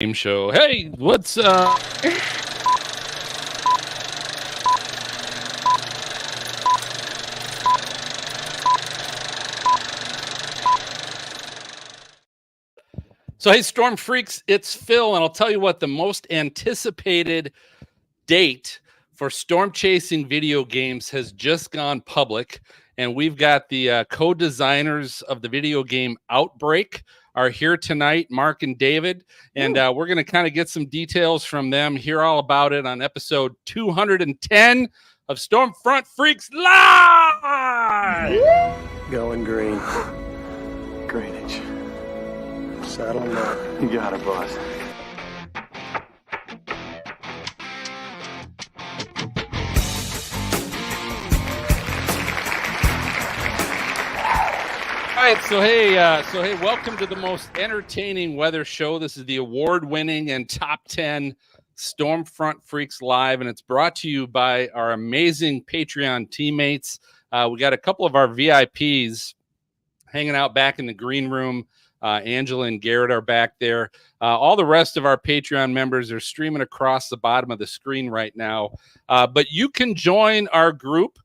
Game show. Hey, what's So hey, Storm Freaks, it's Phil, and I'll tell you what, the most anticipated date for storm chasing video games has just gone public, and we've got the co-designers of the video game Outbreak are here tonight, Mark and David, and we're going to kind of get some details from them, hear all about it on episode 210 of Stormfront Freaks Live! Going green. Greenwich. Saddle them up. You got it, boss. All right, so hey, welcome to the most entertaining weather show. This is the award-winning and top 10 Stormfront Freaks Live, and it's brought to you by our amazing Patreon teammates. We got a couple of our VIPs hanging out back in the green room. Angela and Garrett are back there. All the rest of our Patreon members are streaming across the bottom of the screen right now. But you can join our group,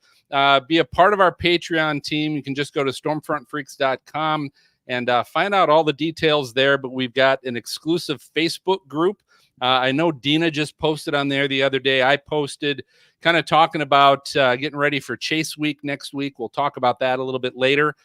be a part of our Patreon team. You can just go to stormfrontfreaks.com and find out all the details there. But we've got an exclusive Facebook group. I know Dina just posted on there the other day. I posted kind of talking about getting ready for Chase Week next week. We'll talk about that a little bit later.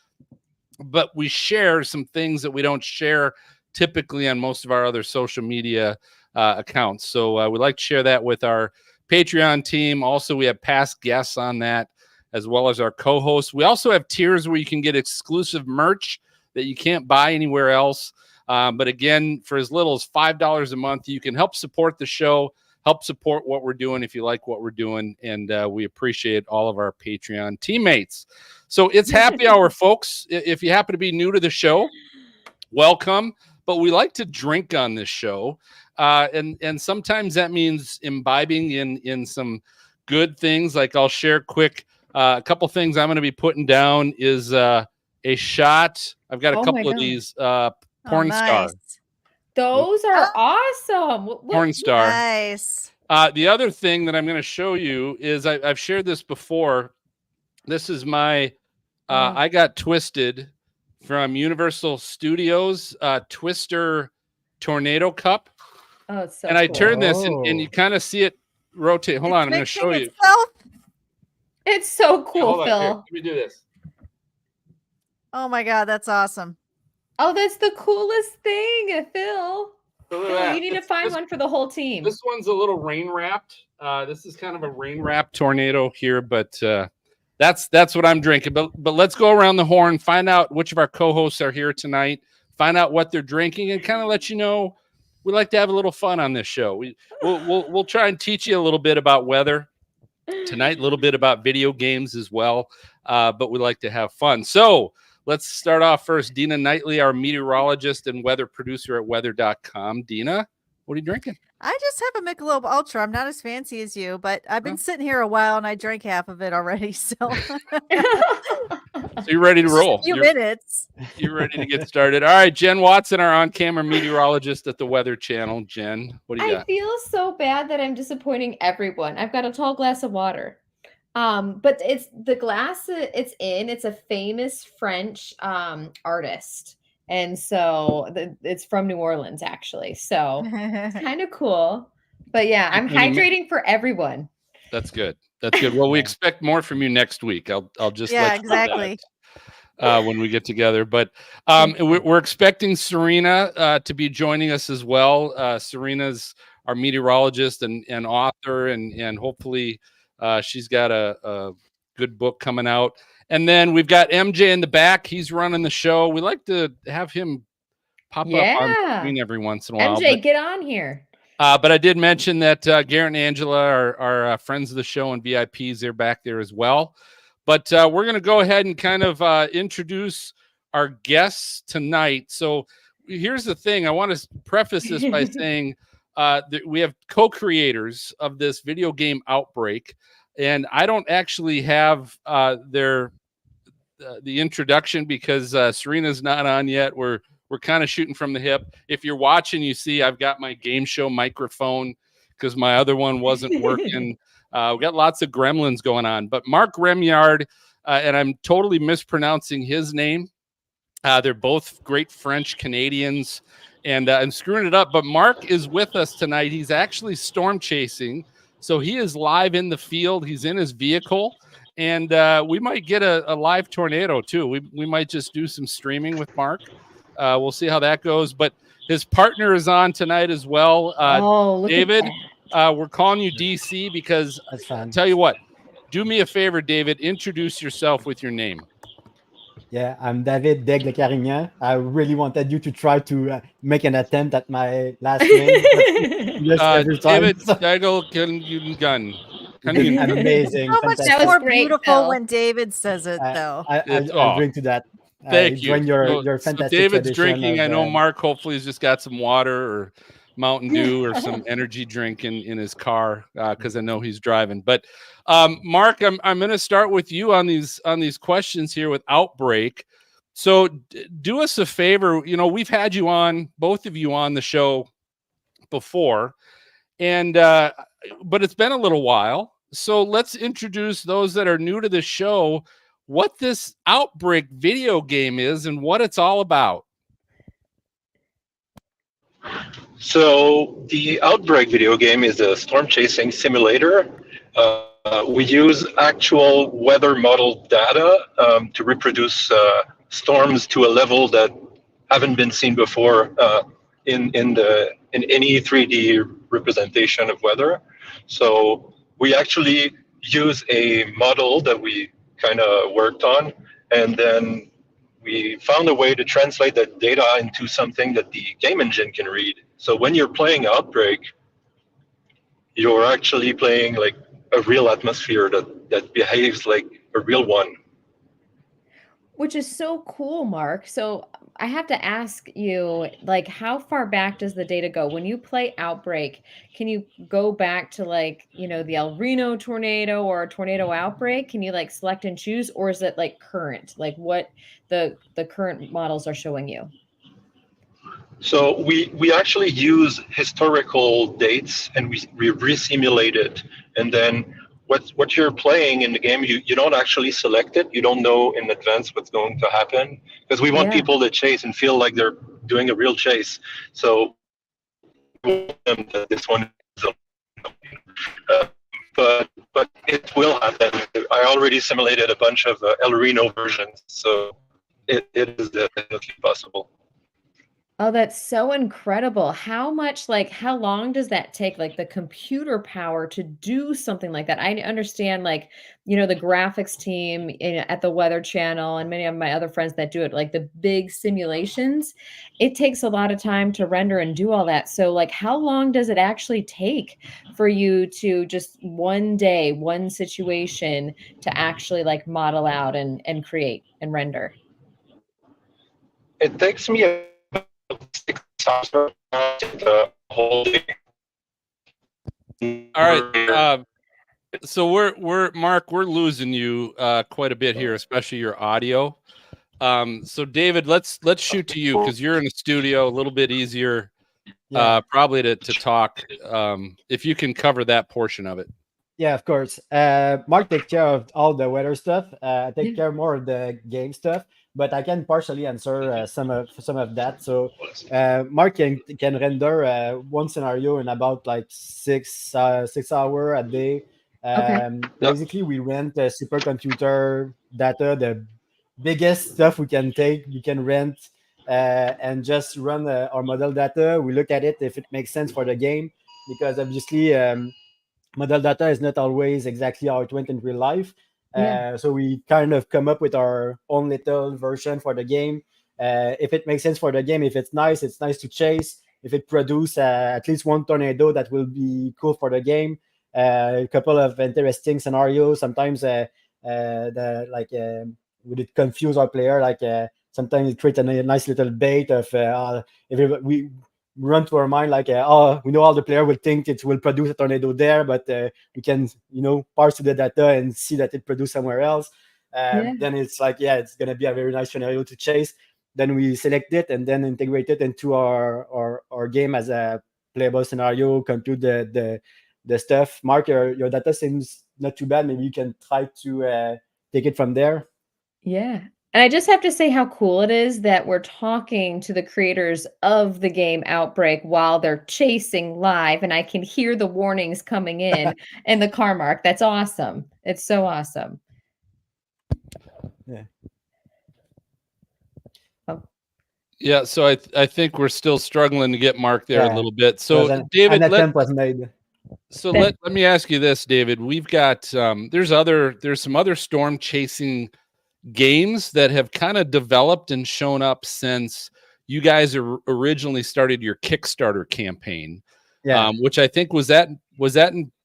But we share some things that we don't share typically on most of our other social media accounts. So we like to share that with our Patreon team. Also, we have past guests on that, as well as our co-hosts. We also have tiers where you can get exclusive merch that you can't buy anywhere else. But again, for as little as $5 a month, you can help support the show, help support what we're doing if you like what we're doing. And we appreciate all of our Patreon teammates. So it's happy hour, folks. If you happen to be new to the show, welcome. But we like to drink on this show. And sometimes that means imbibing in some good things. Like I'll share quick, a couple things I'm going to be putting down is a shot. I've got a couple of these porn star. Those are awesome. Porn star. Nice. The other thing that I'm going to show you is I've shared this before. This is my I got twisted from Universal Studios Twister Tornado Cup. Oh, it's so and I cool. turn this and you kind of see it rotate. Hold on, I'm going to show you. It's so cool, Phil. Here, let me do this. Oh my God, that's awesome. Oh, that's the coolest thing, Phil. Phil, you need to find one for the whole team. This one's a little rain wrapped. This is kind of a rain wrapped tornado here, but that's what I'm drinking. But let's go around the horn, find out which of our co-hosts are here tonight, find out what they're drinking, and kind of let you know we like to have a little fun on this show. We'll try and teach you a little bit about weather tonight, a little bit about video games as well. But we like to have fun. So let's start off first. Dina Knightley, our meteorologist and weather producer at weather.com. Dina, what are you drinking? I just have a Michelob Ultra. I'm not as fancy as you, but I've been sitting here a while and I drank half of it already. So, you're ready to roll. A few minutes. You're ready to get started. All right, Jen Watson, our on-camera meteorologist at the Weather Channel. Jen, what do you got? I feel so bad that I'm disappointing everyone. I've got a tall glass of water. But it's the glass it's in. It's a famous French artist. And so it's from New Orleans, actually. So it's kind of cool. But yeah, I'm hydrating for everyone. That's good. That's good. Well, we expect more from you next week. I'll just let you exactly. Know that, when we get together. But we're expecting Serena to be joining us as well. Serena's our meteorologist and author, and hopefully she's got a good book coming out. And then we've got MJ in the back. He's running the show. We like to have him pop up on screen every once in a while. MJ, get on here. But I did mention that Garrett and Angela are friends of the show and VIPs. They're back there as well. But we're going to go ahead and kind of introduce our guests tonight. So here's the thing. I want to preface this by saying that we have co-creators of this video game Outbreak. And I don't actually have the introduction because Serena's not on yet. We're we're kind of shooting from the hip. If you're watching, you see I've got my game show microphone because my other one wasn't working. We got lots of gremlins going on. But Mark Remyard, and I'm totally mispronouncing his name. They're both great French Canadians, and I'm screwing it up. But Mark is with us tonight. He's actually storm chasing, so he is live in the field. He's in his vehicle, and we might get a live tornado too. We might just do some streaming with Mark. We'll see how that goes. But his partner is on tonight as well. Look David, at that. we're calling you DC because I'll tell you what. Do me a favor, David. Introduce yourself with your name. Yeah, I'm David Daigle Carignan. I really wanted you to try to make an attempt at my last name. Yes, every time. David Daigle Carignan. Amazing. So much That was more great, beautiful Phil. when David says it, though. I'll drink to that. Thank you. Join your fantastic David's tradition drinking. of, I know Mark hopefully has just got some water or Mountain Dew or some energy drink in his car because I know he's driving. But Mark, I'm going to start with you on these questions here with Outbreak. So do us a favor. You know, we've had you on, both of you on the show before, and but it's been a little while. So let's introduce those that are new to the show what this Outbreak video game is and what it's all about. So the Outbreak video game is a storm chasing simulator. We use actual weather model data to reproduce storms to a level that haven't been seen before in any 3D representation of weather. So we actually use a model that we kind of worked on, and then we found a way to translate that data into something that the game engine can read. So when you're playing Outbreak, you're actually playing like a real atmosphere that behaves like a real one. Which is so cool, Mark. So I have to ask you, like, how far back does the data go? When you play Outbreak, can you go back to like, you know, the El Reno tornado or a tornado outbreak? Can you like select and choose, or is it like current, like what the current models are showing you? So we actually use historical dates and we re-simulate it, and then what you're playing in the game, you don't actually select it. You don't know in advance what's going to happen because we want people to chase and feel like they're doing a real chase. So this one is but it will happen. I already simulated a bunch of El Reno versions, so it is definitely possible. Oh, that's so incredible. How long does that take, like the computer power to do something like that? I understand, like, you know, the graphics team at the Weather Channel and many of my other friends that do it, like the big simulations, it takes a lot of time to render and do all that. So like, how long does it actually take for you to just one day, one situation to actually like model out and create and render? It takes me about 6 hours the whole day. All right. So we're Mark, we're losing you quite a bit here, especially your audio. So David, let's shoot to you because you're in the studio, a little bit easier probably to talk. If you can cover that portion of it. Yeah, of course. Mark takes care of all the weather stuff. I take care more of the game stuff, but I can partially answer some of that. So Mark can render one scenario in about like 6 hours a day. Basically, we rent a supercomputer data, the biggest stuff we can rent and just run our model data. We look at it if it makes sense for the game, because obviously model data is not always exactly how it went in real life. So we kind of come up with our own little version for the game. If it makes sense for the game, if it's nice to chase. If it produces at least one tornado, that will be cool for the game. A couple of interesting scenarios. Sometimes would it confuse our player? Like sometimes it creates a nice little bait of if we run to our mind like, we know all the player will think it will produce a tornado there, but we can, parse the data and see that it produced somewhere else. Then it's like, it's going to be a very nice scenario to chase. then we select it and then integrate it into our game as a playable scenario, compute the stuff. Mark, your data seems not too bad. Maybe you can try to take it from there. Yeah. And I just have to say how cool it is that we're talking to the creators of the game Outbreak while they're chasing live, and I can hear the warnings coming in and the car mark. That's awesome. It's so awesome. Yeah. Oh. Yeah, so I think we're still struggling to get Mark there a Yeah. little bit. So An David, attempt was made. so let me ask you this, David. We've got there's some other storm chasing games that have kind of developed and shown up since you guys originally started your Kickstarter campaign. Yeah. Which I think was that in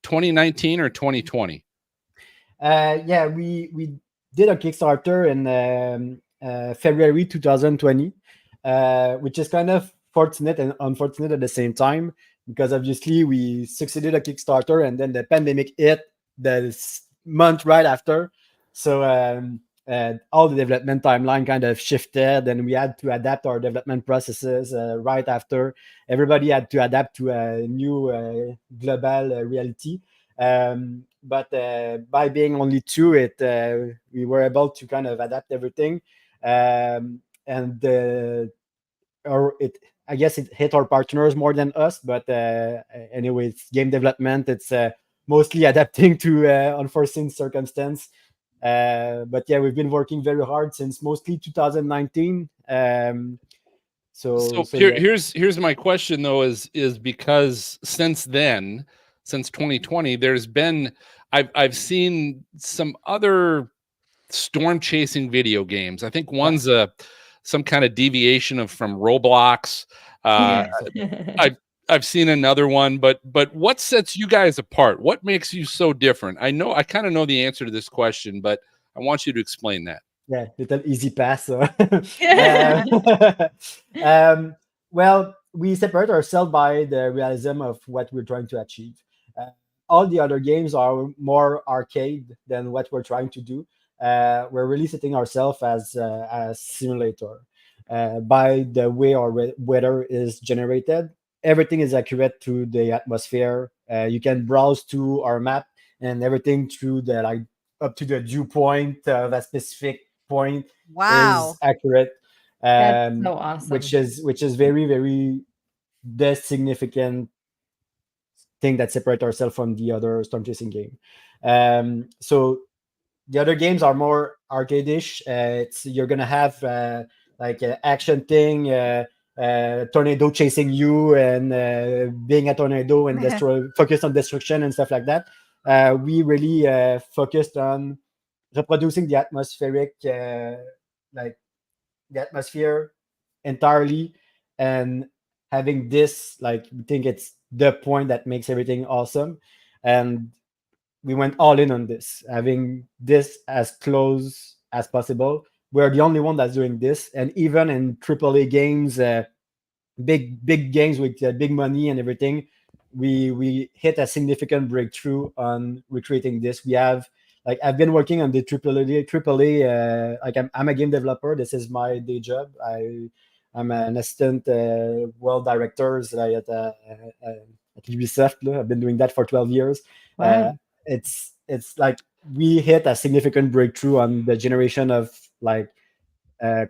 2019 or 2020? Yeah, we did a Kickstarter in February 2020, which is kind of fortunate and unfortunate at the same time, because obviously we succeeded a Kickstarter and then the pandemic hit the month right after. So all the development timeline kind of shifted, and we had to adapt our development processes right after. Everybody had to adapt to a new global reality. But by being only two, we were able to kind of adapt everything, and I guess it hit our partners more than us. But anyway, it's game development. It's mostly adapting to unforeseen circumstance. But yeah, we've been working very hard since mostly 2019. So Yeah. here's my question though, is because since then, since 2020, there's been I've seen some other storm chasing video games. I think one's some kind of deviation from Roblox. I've seen another one, but what sets you guys apart? What makes you so different? I kind of know the answer to this question, but I want you to explain that. Yeah, little easy pass. So. Well, we separate ourselves by the realism of what we're trying to achieve. All the other games are more arcade than what we're trying to do. We're really setting ourselves as a simulator. By the way our weather is generated, everything is accurate to the atmosphere. You can browse to our map and everything through the up to the dew point of a specific point is accurate. That's so awesome. Which is very, very the significant thing that separates ourselves from the other storm chasing game. So the other games are more arcade-ish. You're gonna have like an action thing, tornado chasing you and being a tornado and focus on destruction and stuff like that. We really focused on reproducing the atmospheric, like the atmosphere entirely, and having this, like, we think it's the point that makes everything awesome. And we went all in on this, having this as close as possible. We're the only one that's doing this, and even in AAA games, big games with big money and everything, we hit a significant breakthrough on recreating this. We have, like, I've been working on the AAA. Like, I'm a game developer. This is my day job. I'm an assistant world director at Ubisoft. I've been doing that for 12 years. Wow. It's like we hit a significant breakthrough on the generation of like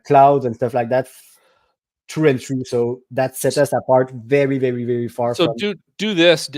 clouds and stuff like that through and through. So that set us apart very, very, very far. So from... do this,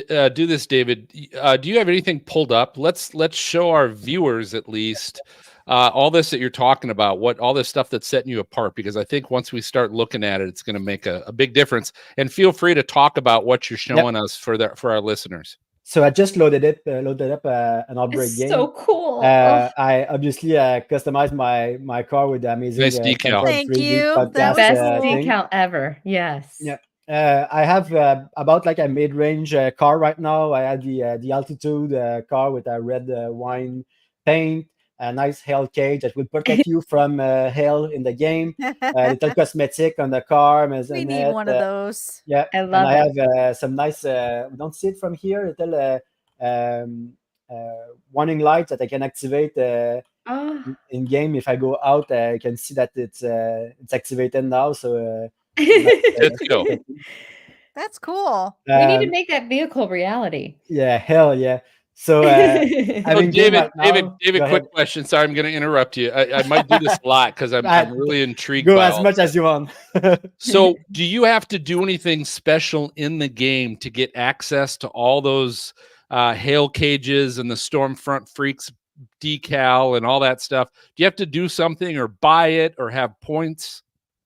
David. Do you have anything pulled up? Let's show our viewers at least all this that you're talking about, all this stuff that's setting you apart, because I think once we start looking at it, it's going to make a big difference. And feel free to talk about what you're showing us for our listeners. So I just loaded up an Outbreak game. So cool. I obviously customized my car with the amazing nice decal. Thank you. Podcast, best thing. decal ever. Yes. Yeah. I have about like a mid-range car right now. I had the altitude car with a red wine paint, a nice hail cage that will protect you from hail in the game. Little cosmetic on the car. We need one of those. Yeah, I love it. I have some nice. We don't see it from here. Little warning lights that I can activate Oh. in game. If I go out, I can see that it's activated now. So Let's go. That's cool. We need to make that vehicle reality. Yeah, hell yeah. So So I'm in game David, right now. David, Go quick ahead. question. Sorry, I'm going to interrupt you. I might do this a lot because I'm really intrigued. Go by as all much this. as you want. So, do you have to do anything special in the game to get access to all those hail cages and the Stormfront Freaks decal and all that stuff? Do you have to do something or buy it or have points?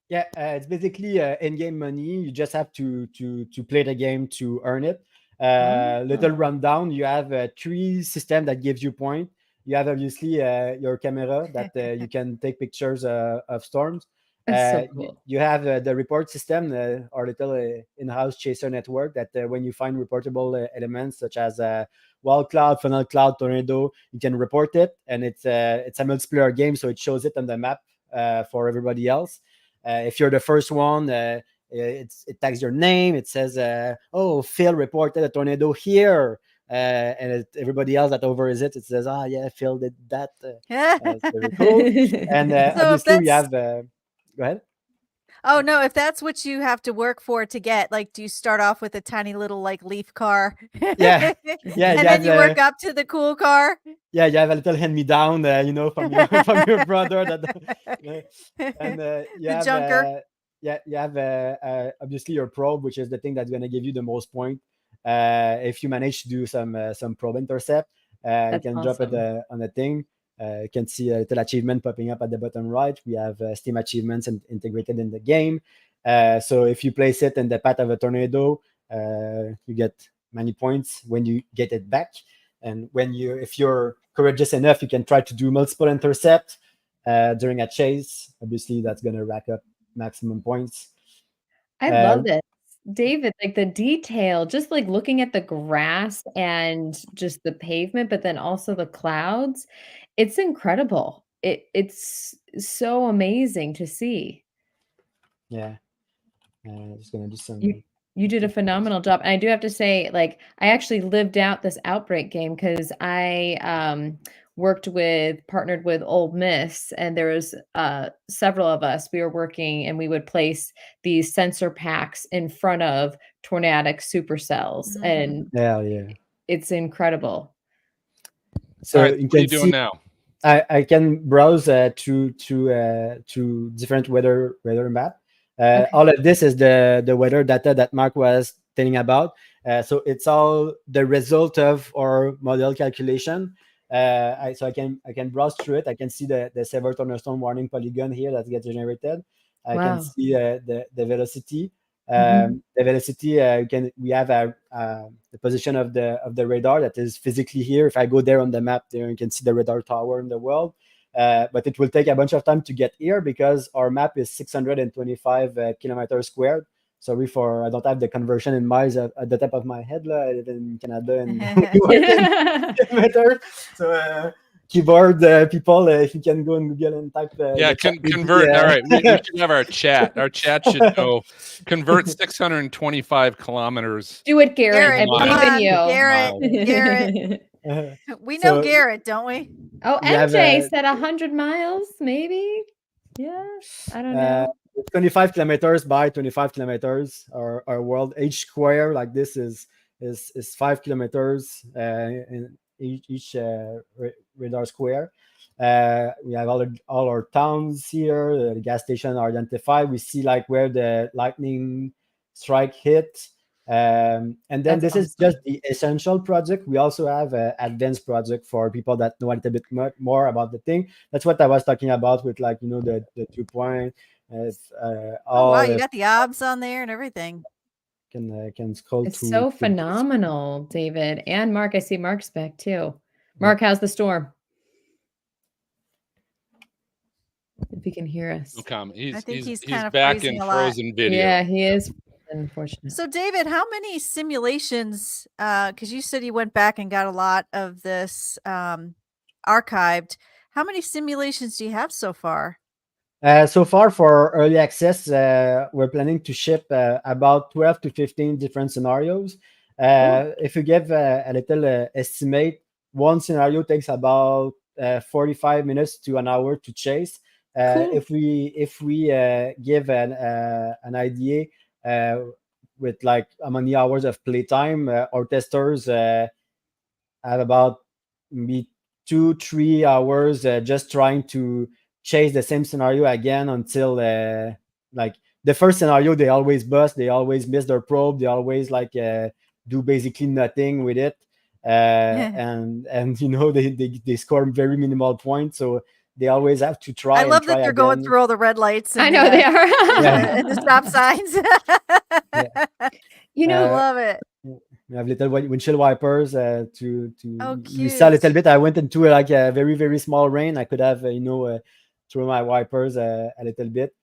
Yeah, it's basically in-game money. You just have to play the game to earn it. Little rundown. You have 3 systems that gives you point. You have obviously your camera that you can take pictures of storms. That's so cool. You have the report system, our little in-house chaser network that when you find reportable elements such as wall cloud, funnel cloud, tornado, you can report it, and it's a multiplayer game, so it shows it on the map for everybody else. If you're the first one, it tags your name. It says, "Oh, Phil reported a tornado here," and everybody else that overs it says, "Ah, yeah, Phil did that." It's very cool. And So obviously, we that's- have. Go ahead. Oh no, if that's what you have to work for to get, like, do you start off with a tiny little like leaf car? Yeah. And then you work up to the cool car. Yeah, you have a little hand me down, from your from your brother. And you The have junker. you have obviously your probe, which is the thing that's going to give you the most point. If you manage to do some probe intercept, you That's can drop it awesome. on a thing. You can see a little achievement popping up at the bottom right. We have Steam achievements integrated in the game. So if you place it in the path of a tornado, you get many points when you get it back. And if you're courageous enough, you can try to do multiple intercept during a chase. Obviously, that's going to rack up maximum points. I love this. David, like the detail, just like looking at the grass and just the pavement, but then also the clouds, it's incredible. It's so amazing to see. Yeah. Just going to do some. You did a phenomenal job. And I do have to say, like, I actually lived out this Outbreak game because I partnered with Ole Miss, and there was several of us. We were working, and we would place these sensor packs in front of tornadic supercells, and Hell yeah. it's incredible. So all right, you what are can you doing see, now? I can browse to different weather map. Okay. All of this is the weather data that Mark was telling about. So it's all the result of our model calculation. I can browse through it. I can see the severe thunderstorm warning polygon here that gets generated. I can Wow. see the velocity. Mhm. The velocity we have the position of the radar that is physically here. If I go there on the map, there you can see the radar tower in the world. But it will take a bunch of time to get here because our map is 625 kilometers squared. Sorry for I don't have the conversion in miles at the top of my head. I live in Canada and kilometers. So keyboard people, if you can go on Google and type. Yeah, convert. All right, we should have our chat. Our chat should know. Convert 625 kilometers. Do it, Garrett. I Come believe on, in you. Garrett. We know Garrett, don't we? Oh, we have, MJ said 100 miles, maybe. Yeah, I don't know. 25 kilometers by 25 kilometers. Our world each square like this is 5 kilometers in each radar square. We have all our towns here. The gas station are identified. We see like where the lightning strike hit. And then That's this is awesome. just the essential project. We also have an advanced project for people that know a little bit more about the thing. That's what I was talking about with the 2 point. Oh wow, you got the obs on there and everything. Can scroll It's through. so phenomenal, David. And Mark, I see Mark's back too. Mark, how's the storm? If he can hear us. No comment. I think he's he's kind of back freezing in a lot. frozen video. Yeah, he is. Unfortunate. So David, how many simulations, because you said you went back and got a lot of this archived, how many simulations do you have so far? So far for early access, we're planning to ship about 12 to 15 different scenarios. If you give a little estimate, one scenario takes about 45 minutes to an hour to chase. Cool. If we give an idea with like how many hours of playtime, our testers have about maybe 2-3 hours just trying to chase the same scenario again until like the first scenario they always bust, they always miss their probe, they always like do basically nothing with it, and you know they score very minimal points, so they always have to try I love and try that they're again. going through all the red lights. And I know they are. and the stop signs. You know, I love it. We have little windshield wipers to Oh, you saw a little cute. bit. I went into like a very small rain. I could have throw my wipers a little bit.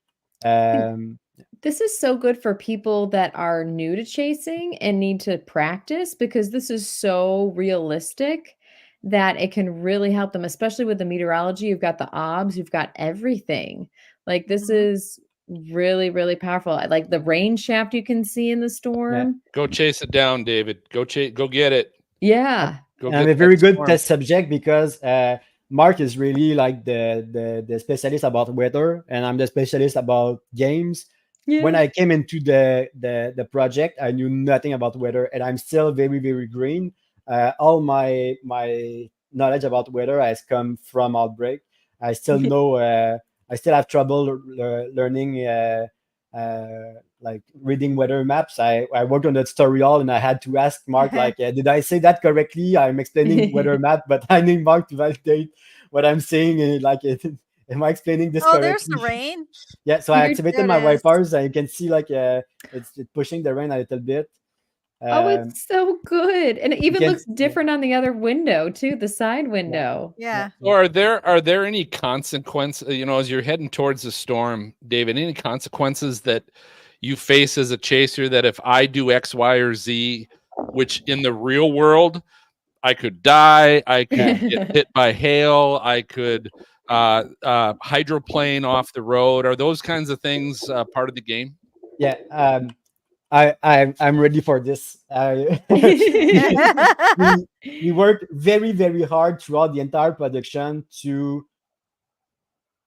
this is so good for people that are new to chasing and need to practice, because this is so realistic that it can really help them, especially with the meteorology. You've got the obs, you've got everything. Like this is really powerful. I like the rain shaft you can see in the storm. Go chase it down, David. Go get it. Yeah. Go I'm get a very that good storm. test subject because Mark is really like the specialist about weather, and I'm the specialist about games. Yeah. When I came into the project, I knew nothing about weather, and I'm still very green. All my knowledge about weather has come from Outbreak. I still know. I still have trouble learning. Like reading weather maps. I worked on the tutorial and I had to ask Mark, like, did I say that correctly? I'm explaining weather map, but I need Mark to validate what I'm saying. And like, am I explaining this correctly? There's the rain. Yeah, so I There activated my wipers and you can see like it's pushing the rain a little bit. Oh, it's so good. And it even can- looks different on the other window too, the side window. Yeah. So are there any consequences, as you're heading towards the storm, David, any consequences that you face as a chaser that if I do X, Y, or Z, which in the real world, I could die, I could get hit by hail, I could hydroplane off the road. Are those kinds of things part of the game? Yeah. I'm ready for this. We worked very hard throughout the entire production to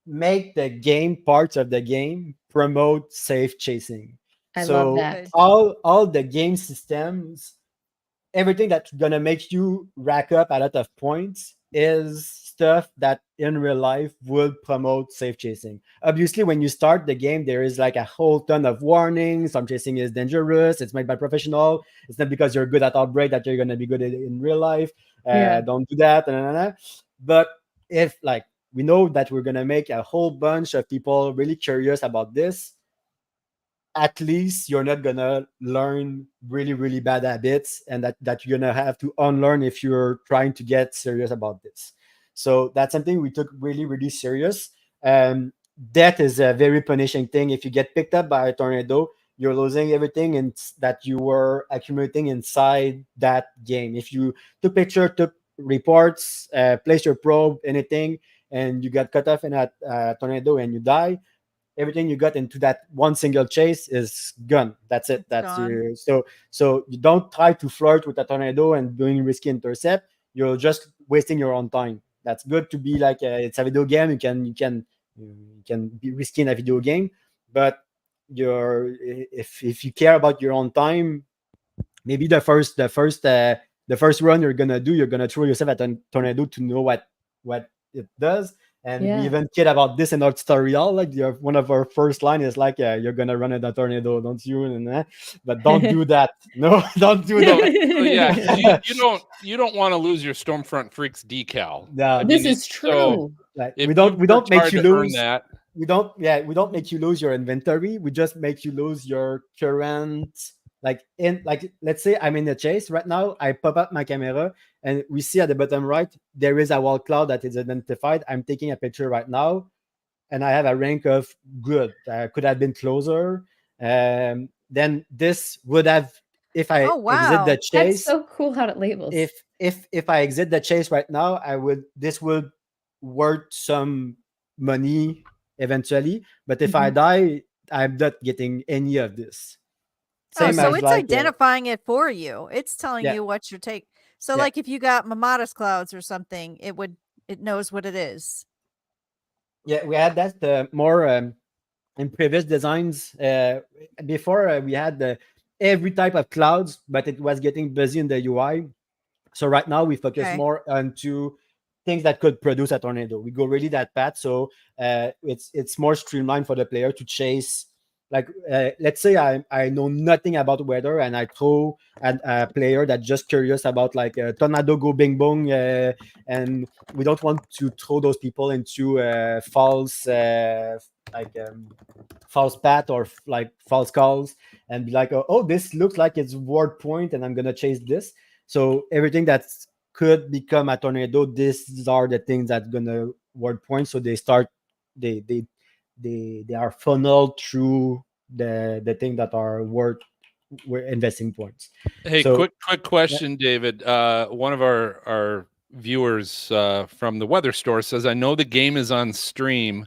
make the game parts of the game promote safe chasing. I love that. All the game systems, everything that's gonna make you rack up a lot of points is stuff that in real life would promote safe chasing. Obviously, when you start the game, there is like a whole ton of warnings. Some chasing is dangerous. It's made by professional. It's not because you're good at Outbreak that you're gonna be good in real life. Don't do that. But if like we know that we're gonna make a whole bunch of people really curious about this, at least you're not gonna learn really bad habits, and that you're gonna have to unlearn if you're trying to get serious about this. So that's something we took really serious. Death is a very punishing thing. If you get picked up by a tornado, you're losing everything that you were accumulating inside that game. If you took picture, took reports, placed your probe, anything, and you got cut off in a tornado and you die, everything you got into that one single chase is gone. That's it. That's your, so you don't try to flirt with a tornado and doing risky intercept. You're just wasting your own time. That's good to be like it's a video game. You can be risky in a video game, but if you care about your own time, maybe the first run you're gonna throw yourself at a tornado to know what it does. And we even kid about this in our tutorial. Like one of our first line is like, you're gonna run in a tornado, don't you? But don't do that. No, don't do that. You don't want to lose your Stormfront Freaks decal. No, this is true. So like, we don't make you lose that. We don't make you lose your inventory. We just make you lose your current. Let's say I'm in the chase right now. I pop up my camera and we see at the bottom right there is a wall cloud that is identified. I'm taking a picture right now, and I have a rank of good. Could have been closer. Then this would have, if I exit the chase. That's so cool how it labels. If I exit the chase right now, this would worth some money eventually. But if I die, I'm not getting any of this. So it's identifying it for you. It's telling you what your take. So like if you got Mamata's clouds or something, it would it knows what it is. Yeah, we had that more in previous designs. Before we had every type of clouds, but it was getting busy in the UI. So right now we focus Okay. more onto things that could produce a tornado. We go really that path, so it's more streamlined for the player to chase. Like let's say I know nothing about weather and I throw a player that's just curious about like a tornado go bing bong, and we don't want to throw those people into false false path or like false calls and be like, oh, this looks like it's ward point and I'm gonna chase this. So everything that could become a tornado, these are the things that's gonna ward point. So they are funneled through the thing that are worth we're investing points. Hey, So, quick question, David. One of our viewers from the Weather Store says, I know the game is on stream,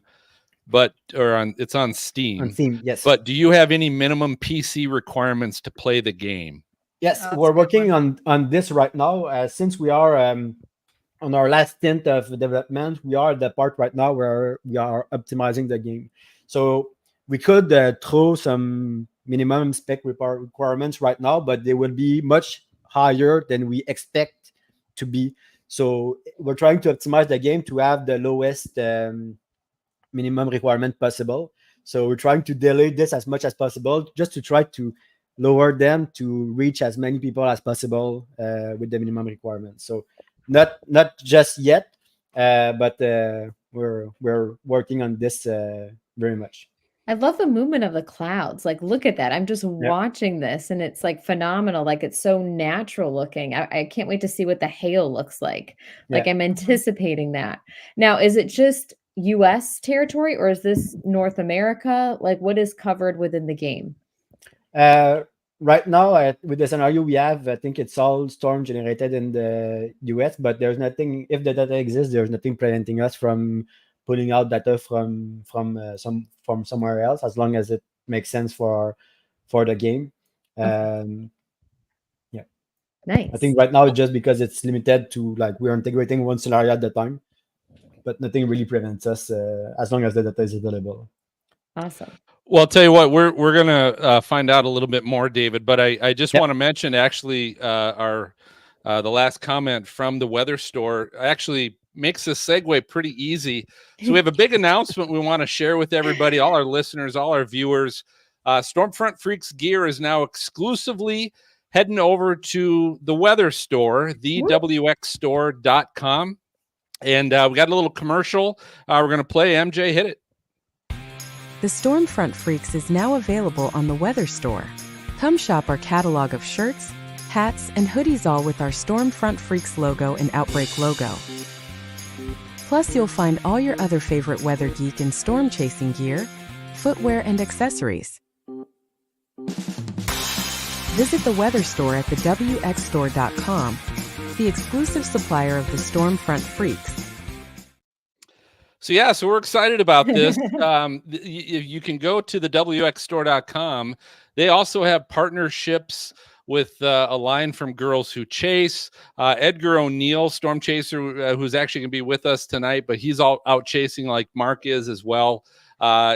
it's on Steam. on Steam, yes. But do you have any minimum PC requirements to play the game? Yes, Oh, that's we're a good working one. on this right now. Since we are on our last stint of development, we are at the part right now where we are optimizing the game. So we could throw some minimum spec requirements right now, but they will be much higher than we expect to be. So we're trying to optimize the game to have the lowest minimum requirement possible. So we're trying to delay this as much as possible, just to try to lower them to reach as many people as possible with the minimum requirements. So not just yet, but we're working on this very much. I love the movement of the clouds. Like, look at that. I'm just watching this and it's like phenomenal. Like, it's so natural looking. I can't wait to see what the hail looks like. Like, I'm anticipating that. Now, is it just US territory or is this North America? Like, what is covered within the game? Right now, with the scenario we have, I think it's all storm generated in the US, but there's nothing, if the data exists, there's nothing preventing us from pulling out data from somewhere else, as long as it makes sense for the game. Yeah. Nice. I think right now, just because it's limited to, like, we're integrating one scenario at a time, but nothing really prevents us as long as the data is available. Awesome. Well, I'll tell you what, we're gonna find out a little bit more, David. But I just want to mention actually the last comment from the Weather Store actually makes this segue pretty easy. So we have a big announcement we want to share with everybody, all our listeners, all our viewers. Stormfront Freaks gear is now exclusively heading over to the Weather Store, thewxstore.com. And we got a little commercial we're going to play. MJ, hit it. The Stormfront Freaks is now available on the Weather Store. Come shop our catalog of shirts, hats, and hoodies, all with our Stormfront Freaks logo and Outbreak logo. Plus, you'll find all your other favorite weather geek and storm chasing gear, footwear, and accessories. Visit the Weather Store at thewxstore.com, the exclusive supplier of the Stormfront Freaks. So we're excited about this. You can go to the wxstore.com. They also have partnerships with a line from Girls Who Chase. Edgar O'Neill, Storm Chaser, who's actually going to be with us tonight, but he's all out chasing like Mark is as well.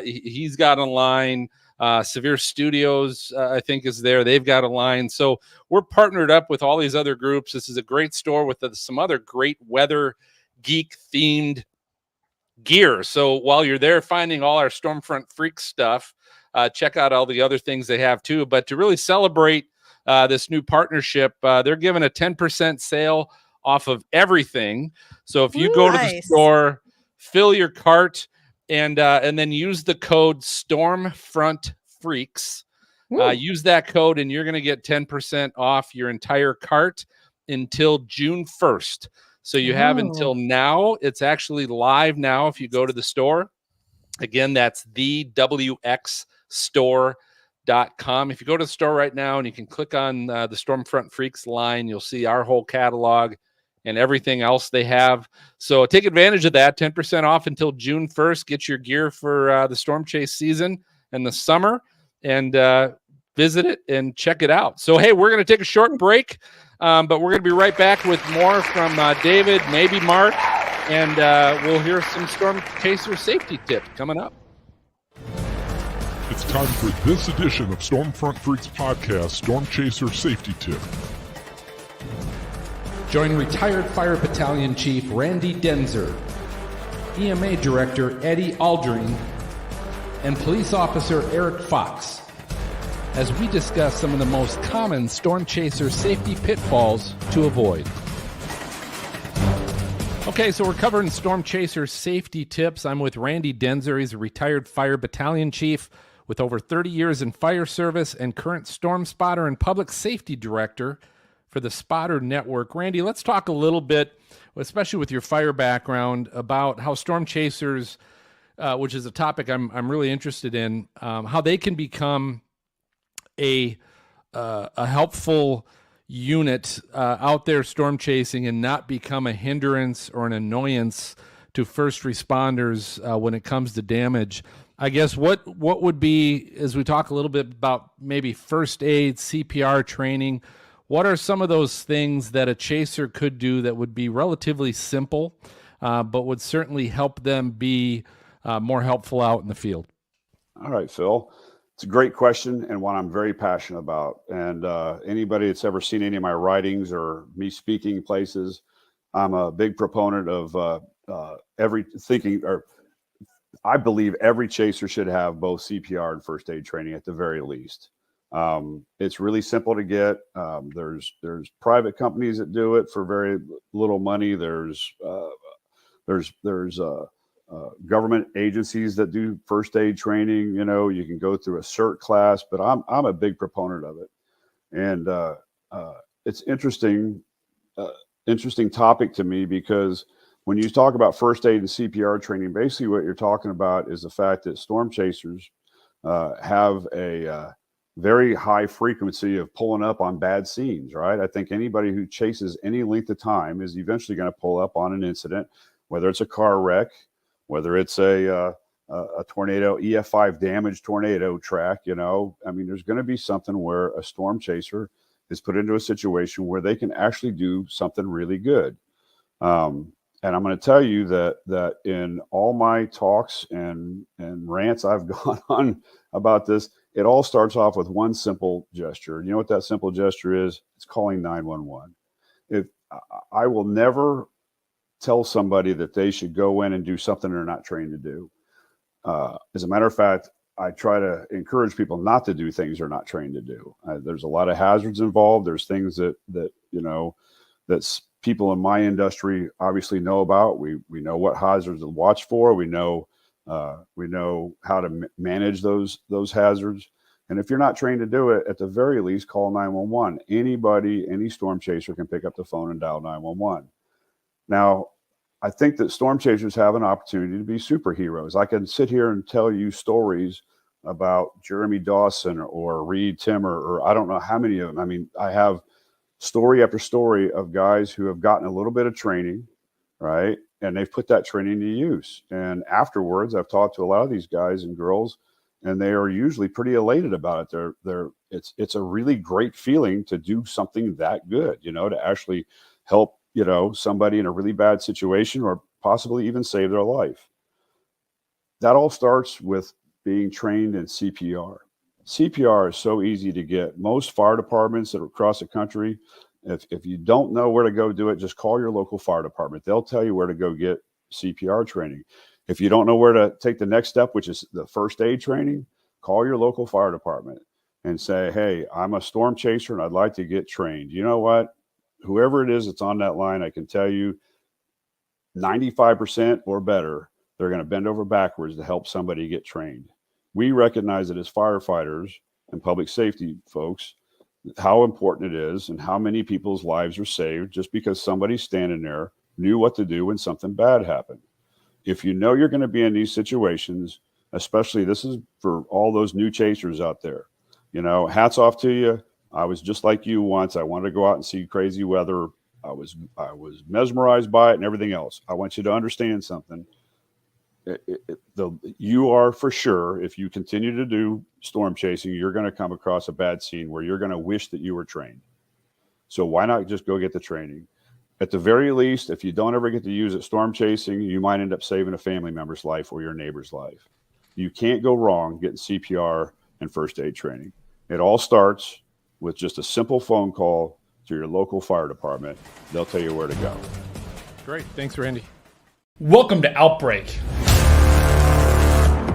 He's got a line. Severe Studios, I think, is there. They've got a line. So we're partnered up with all these other groups. This is a great store with some other great weather geek themed gear. So while you're there finding all our Stormfront Freak stuff, check out all the other things they have too. But to really celebrate this new partnership, they're giving a 10% sale off of everything. So if you go to the store, fill your cart, and then use the code Stormfront Freaks. Use that code, and you're going to get 10% off your entire cart until June 1st. So you have until now. It's actually live now if you go to the store. Again, that's thewxstore.com. If you go to the store right now and you can click on the Stormfront Freaks line, you'll see our whole catalog and everything else they have. So take advantage of that. 10% off until June 1st. Get your gear for the Storm Chase season and the summer, and visit it and check it out. So, hey, we're going to take a short break. But we're going to be right back with more from David, maybe Mark, And we'll hear some storm chaser safety tips coming up. It's time for this edition of Stormfront Freaks podcast, Storm Chaser Safety Tip. Join retired Fire Battalion Chief Randy Denzer, EMA Director Eddie Aldring, and Police Officer Eric Fox as we discuss some of the most common storm chaser safety pitfalls to avoid. Okay, so we're covering storm chaser safety tips. I'm with Randy Denzer. He's a retired Fire Battalion Chief with over 30 years in fire service and current storm spotter and public safety director for the Spotter Network. Randy, let's talk a little bit, especially with your fire background, about how storm chasers, which is a topic I'm really interested in, how they can become a helpful unit out there storm chasing and not become a hindrance or an annoyance to first responders when it comes to damage. I guess what would be, as we talk a little bit about maybe first aid, CPR training, what are some of those things that a chaser could do that would be relatively simple, but would certainly help them be more helpful out in the field? All right, Phil. It's a great question and one I'm very passionate about. And anybody that's ever seen any of my writings or me speaking places, I'm a big proponent of I believe every chaser should have both CPR and first aid training at the very least. It's really simple to get. There's private companies that do it for very little money. There's government agencies that do first aid training. You know, you can go through a CERT class, but I'm a big proponent of it. And it's interesting topic to me, because when you talk about first aid and CPR training, basically what you're talking about is the fact that storm chasers have a very high frequency of pulling up on bad scenes, right? I think anybody who chases any length of time is eventually going to pull up on an incident, whether it's a car wreck, whether it's a tornado, EF5 damaged tornado track. You know, I mean, there's going to be something where a storm chaser is put into a situation where they can actually do something really good. And I'm going to tell you that in all my talks and rants I've gone on about this, it all starts off with one simple gesture. You know what that simple gesture is? It's calling 911. I will never tell somebody that they should go in and do something they're not trained to do. As a matter of fact, I try to encourage people not to do things they're not trained to do. There's a lot of hazards involved. There's things that you know, that's people in my industry obviously know about. We know what hazards to watch for. We know how to manage those hazards. And if you're not trained to do it, at the very least, call 911. Any storm chaser can pick up the phone and dial 911. Now, I think that storm chasers have an opportunity to be superheroes. I can sit here and tell you stories about Jeremy Dawson or Reed Timmer, or I don't know how many of them. I mean, I have story after story of guys who have gotten a little bit of training, right? And they've put that training to use. And afterwards, I've talked to a lot of these guys and girls, and they are usually pretty elated about it. It's a really great feeling to do something that good, you know, to actually help, you know, somebody in a really bad situation, or possibly even save their life. That all starts with being trained in CPR. CPR is so easy to get. Most fire departments that are across the country, if you don't know where to go do it, just call your local fire department. They'll tell you where to go get CPR training. If you don't know where to take the next step, which is the first aid training, call your local fire department and say, hey, I'm a storm chaser and I'd like to get trained. You know what? Whoever it is that's on that line, I can tell you 95% or better, they're going to bend over backwards to help somebody get trained. We recognize that as firefighters and public safety folks, how important it is and how many people's lives are saved just because somebody standing there knew what to do when something bad happened. If you know you're going to be in these situations, especially this is for all those new chasers out there, you know, hats off to you. I was just like you once. I wanted to go out and see crazy weather. I was mesmerized by it and everything else. I want you to understand something. You are for sure, if you continue to do storm chasing, you're going to come across a bad scene where you're going to wish that you were trained. So why not just go get the training? At the very least, if you don't ever get to use it storm chasing, you might end up saving a family member's life or your neighbor's life. You can't go wrong getting CPR and first aid training. It all starts with just a simple phone call to your local fire department. They'll tell you where to go. Great. Thanks, Randy. Welcome to Outbreak,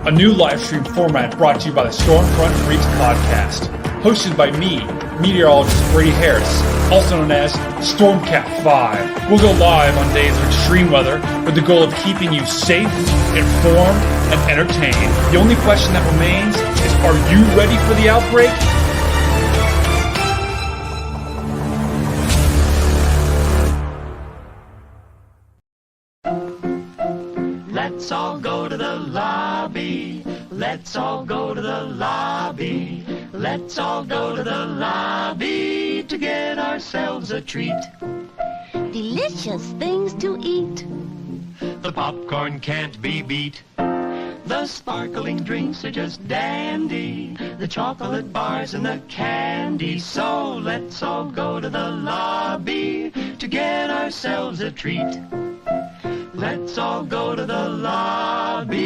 a new live stream format brought to you by the Stormfront Freaks podcast, hosted by me, meteorologist Brady Harris, also known as Stormcat 5. We'll go live on days of extreme weather with the goal of keeping you safe, informed, and entertained. The only question that remains is, are you ready for the outbreak? Let's all go to the lobby. Let's all go to the lobby. Let's all go to the lobby to get ourselves a treat. Delicious things to eat. The popcorn can't be beat. The sparkling drinks are just dandy. The chocolate bars and the candy. So let's all go to the lobby to get ourselves a treat. Let's all go to the lobby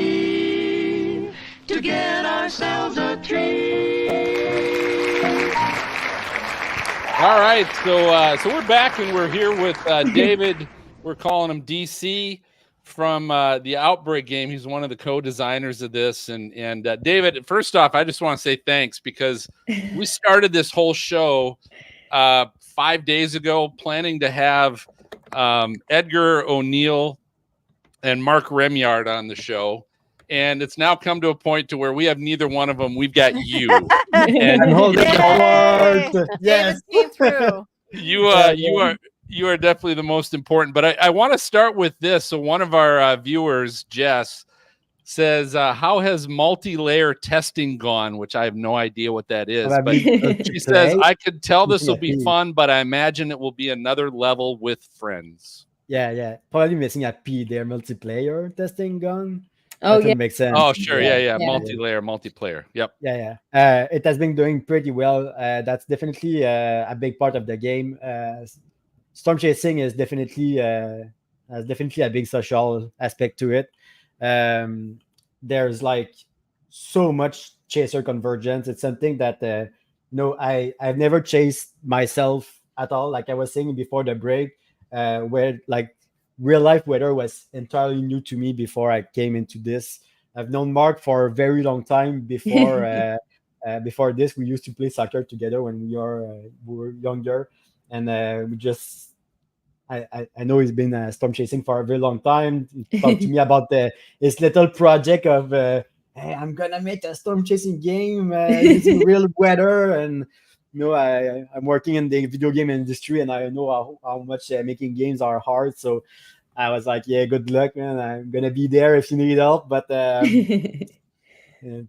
to get ourselves a treat. All right, so we're back and we're here with David. We're calling him DC from the Outbreak game. He's one of the co-designers of this. And David, first off, I just want to say thanks because we started this whole show 5 days ago, planning to have Edgar O'Neill and Mark Remyard on the show, and it's now come to a point to where we have neither one of them. We've got you. And I'm holding the Yes. Came through. you are definitely the most important. But I want to start with this. So one of our viewers, Jess, says, "How has multi-layer testing gone?" Which I have no idea what that is. But she says, "I could tell this will be fun, but I imagine it will be another level with friends." Yeah. Probably missing a P there. Multiplayer testing gone. Oh, That yeah. makes sense. Oh, sure. Yeah. Yeah. Multi-layer, multiplayer. Yep. Yeah. It has been doing pretty well. That's definitely a big part of the game. Storm chasing is definitely has definitely a big social aspect to it. There's like so much chaser convergence. It's something that I've never chased myself at all. Like I was saying before the break, where like real life weather was entirely new to me before I came into this. I've known Mark for a very long time before before this. We used to play soccer together when we were younger, and we just I know he's been storm chasing for a very long time. He talked to me about his little project of hey, I'm gonna make a storm chasing game using real weather, and I'm working in the video game industry, and I know how much making games are hard. So I was like, yeah, good luck, man. I'm gonna be there if you need help. But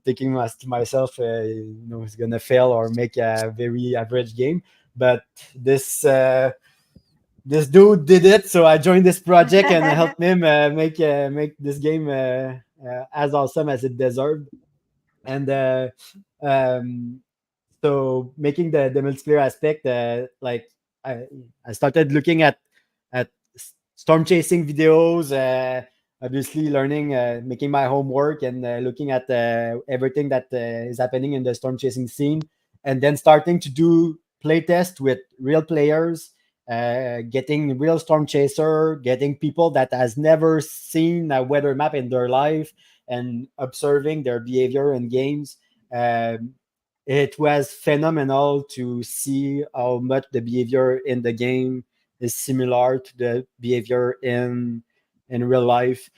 thinking to myself, it's gonna fail or make a very average game. But this dude did it, so I joined this project and I helped him make this game as awesome as it deserved. And so making the multiplayer aspect, like I started looking at storm chasing videos, obviously learning, making my homework, and looking at everything that is happening in the storm chasing scene, and then starting to do playtest with real players, getting real storm chaser, getting people that has never seen a weather map in their life, and observing their behavior in games. It was phenomenal to see how much the behavior in the game is similar to the behavior in real life.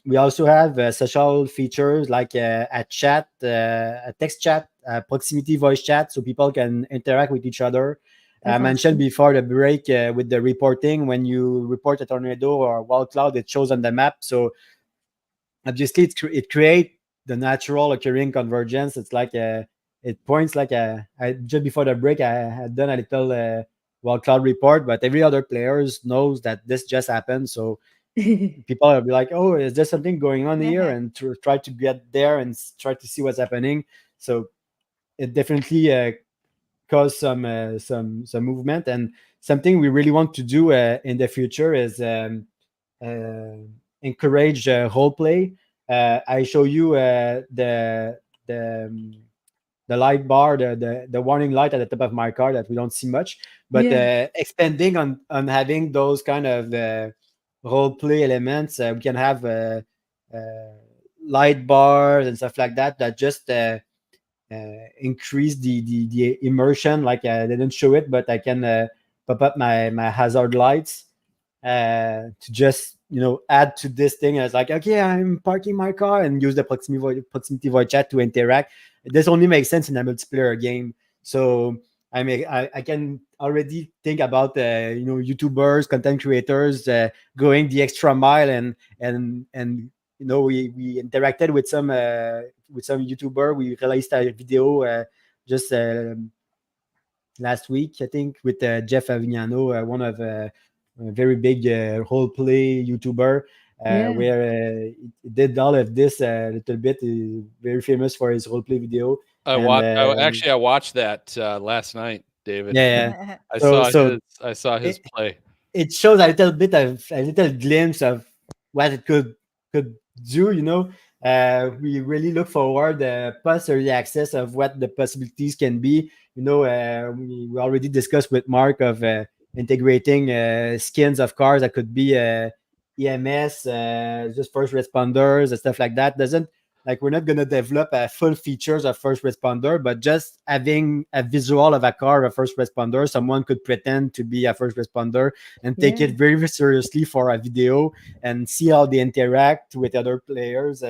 We also have social features like a chat, a text chat, proximity voice chat, so people can interact with each other. I mentioned before the break with the reporting, when you report a tornado or a wild cloud, it shows on the map. So obviously it creates the natural occurring convergence. It's like it points like just before the break, I had done a little wild cloud report, but every other players knows that this just happened. So people will be like, oh, is there something going on here? And to try to get there and try to see what's happening. So it definitely caused some movement. And something we really want to do in the future is encourage role play. I show you the light bar, the warning light at the top of my car that we don't see much, but expanding on having those kind of role play elements, we can have light bars and stuff like that that just increase the immersion. Like they didn't show it, but I can pop up my hazard lights to just add to this thing. It's like, okay, I'm parking my car, and use the proximity voice chat to interact. This only makes sense in a multiplayer game. So I can already think about YouTubers, content creators going the extra mile, and we interacted with some YouTuber. We released a video just last week, I think, with Jeff Avignano, one of a very big role play YouTuber, where he did all of this a little bit. He's very famous for his role play video. I watched that last night, David. Yeah. I saw his play. It shows a little glimpse of what it could do. We really look forward past early access of what the possibilities can be. We already discussed with Mark of integrating skins of cars that could be EMS, just first responders and stuff like that. We're not going to develop full features of first responder, but just having a visual of a car of a first responder, someone could pretend to be a first responder and take it very, very seriously for a video and see how they interact with other players.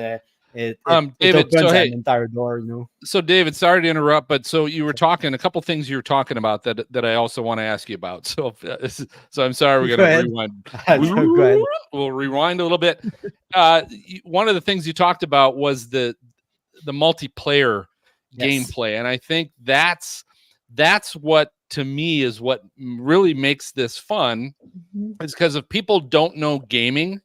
It David, opens an entire door, So David, sorry to interrupt, but so you were talking a couple things you were talking about that I also want to ask you about. So I'm sorry, we're going to rewind. Go ahead. We'll rewind a little bit. One of the things you talked about was the multiplayer gameplay, and I think that's what, to me, is what really makes this fun. Is because if people don't know gaming,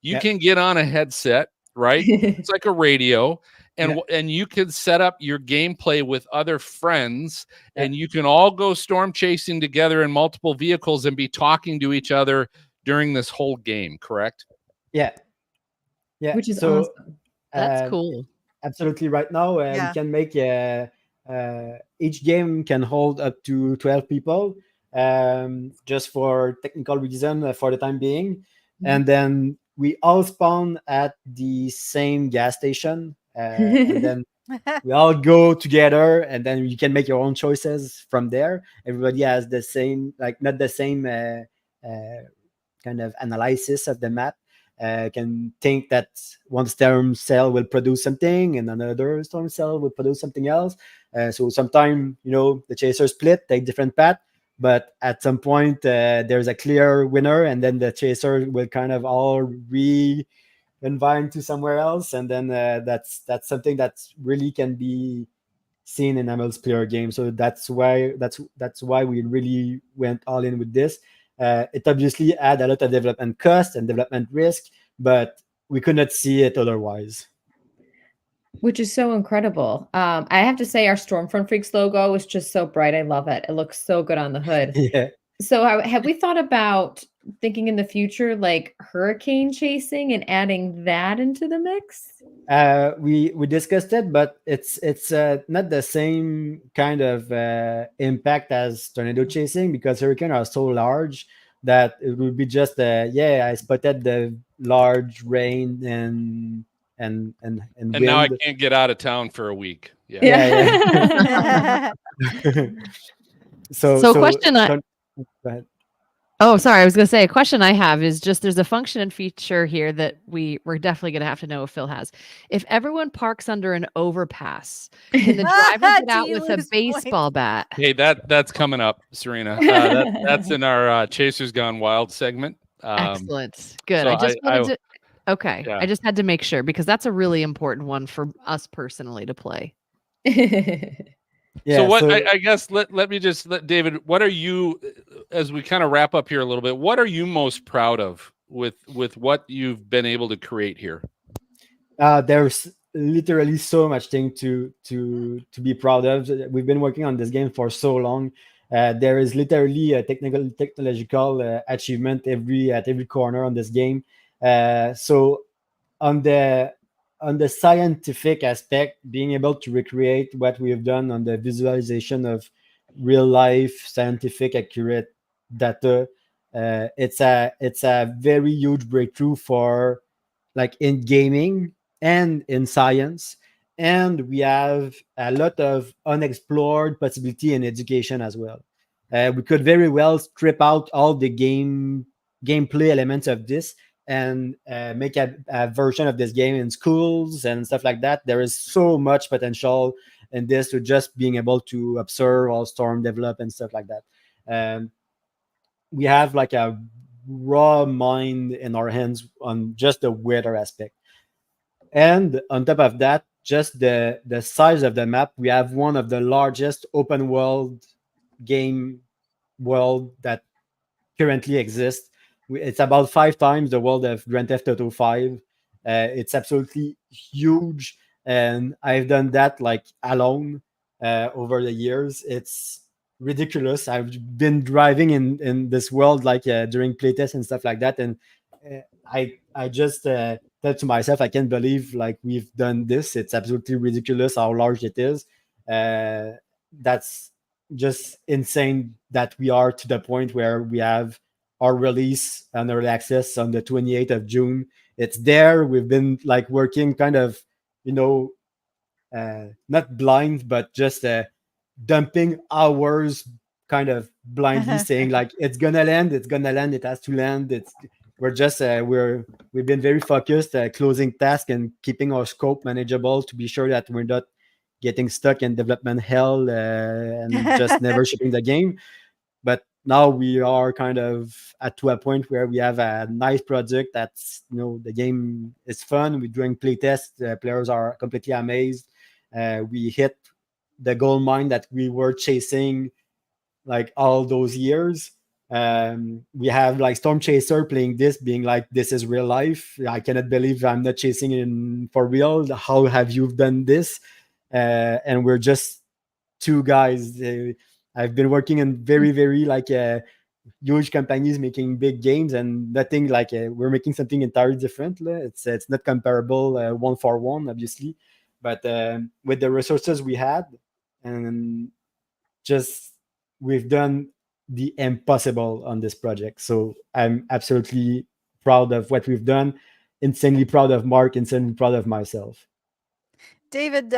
you can get on a headset. Right, it's like a radio, and you can set up your gameplay with other friends, and you can all go storm chasing together in multiple vehicles and be talking to each other during this whole game. Correct? Yeah. Which is awesome. That's cool. Absolutely. Right now, we can make each game can hold up to 12 people, just for technical reason for the time being, and then we all spawn at the same gas station, and then we all go together, and then you can make your own choices from there. Everybody has the same, not the same kind of analysis of the map. Can think that one storm cell will produce something, and another storm cell will produce something else. So sometimes, the chasers split, take different path. But at some point, there's a clear winner, and then the chaser will kind of all re-invite to somewhere else, and then that's something that really can be seen in a multiplayer game. So that's why we really went all in with this. It obviously had a lot of development cost and development risk, but we could not see it otherwise. Which is so incredible. I have to say, our Stormfront Freaks logo is just so bright. I love it. It looks so good on the hood. Yeah. So have we thought about thinking in the future, like hurricane chasing and adding that into the mix? We discussed it, but it's not the same kind of impact as tornado chasing, because hurricanes are so large that it would be just I spotted the large rain and wind. Now I can't get out of town for a week. Yeah. So question go ahead. Oh, sorry. I was going to say, a question I have is just, there's a function and feature here that we're definitely going to have to know if Phil has. If everyone parks under an overpass, can the driver get out with a baseball bat? Hey, that's coming up, Serena. That's in our Chasers Gone Wild segment. Excellent. Good. So I just had to make sure, because that's a really important one for us personally to play. So I guess let David, what are you, as we kind of wrap up here a little bit, what are you most proud of with what you've been able to create here? There's literally so much thing to be proud of. We've been working on this game for so long. There is literally a technological achievement at every corner on this game. So on the scientific aspect, being able to recreate what we have done on the visualization of real life scientific accurate data, it's a very huge breakthrough for like in gaming and in science. And we have a lot of unexplored possibility in education as well. We could very well strip out all the gameplay elements of this and make a version of this game in schools and stuff like that. There is so much potential in this to just being able to observe all storm develop and stuff like that. We have like a raw mind in our hands on just the weather aspect. And on top of that, just the size of the map, we have one of the largest open world game world that currently exists. It's about 5 times the world of Grand Theft Auto 5. It's absolutely huge, and I've done that like alone over the years. It's ridiculous. I've been driving in this world like during playtests and stuff like that, and I just said to myself, I can't believe like we've done this. It's absolutely ridiculous how large it is. That's just insane that we are to the point where we have our release and early access on the 28th of June. It's there. We've been like working kind of, not blind, but just dumping hours kind of blindly saying like it's gonna land, it has to land. We've been very focused, closing tasks and keeping our scope manageable to be sure that we're not getting stuck in development hell and just never shipping the game. But now we are kind of to a point where we have a nice project that's, the game is fun. We're doing playtests. Players are completely amazed. We hit the gold mine that we were chasing like all those years. We have like Storm Chaser playing this, being like, this is real life. I cannot believe I'm not chasing in for real. How have you done this? And we're just two guys. I've been working in very, very like huge companies making big games, and nothing like we're making something entirely different. It's not comparable one for one, obviously, but with the resources we had, and just we've done the impossible on this project. So I'm absolutely proud of what we've done. Insanely proud of Mark. Insanely proud of myself. David,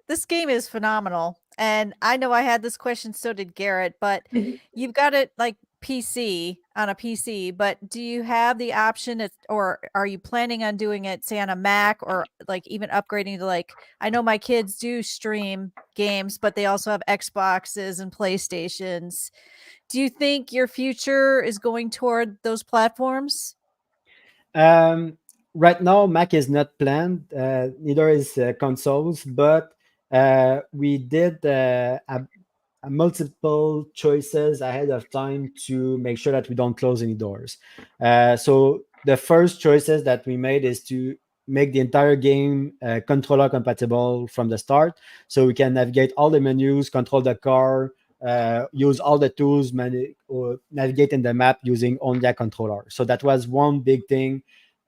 this game is phenomenal. And I know I had this question, so did Garrett, but you've got it like on a PC, but do you have the option or are you planning on doing it, say, on a Mac, or like even upgrading to like, I know my kids do stream games, but they also have Xboxes and PlayStations. Do you think your future is going toward those platforms? Right now, Mac is not planned. Neither is consoles, but we did a multiple choices ahead of time to make sure that we don't close any doors. So the first choices that we made is to make the entire game controller compatible from the start, so we can navigate all the menus, control the car, use all the tools, navigate in the map using only a controller. So that was one big thing,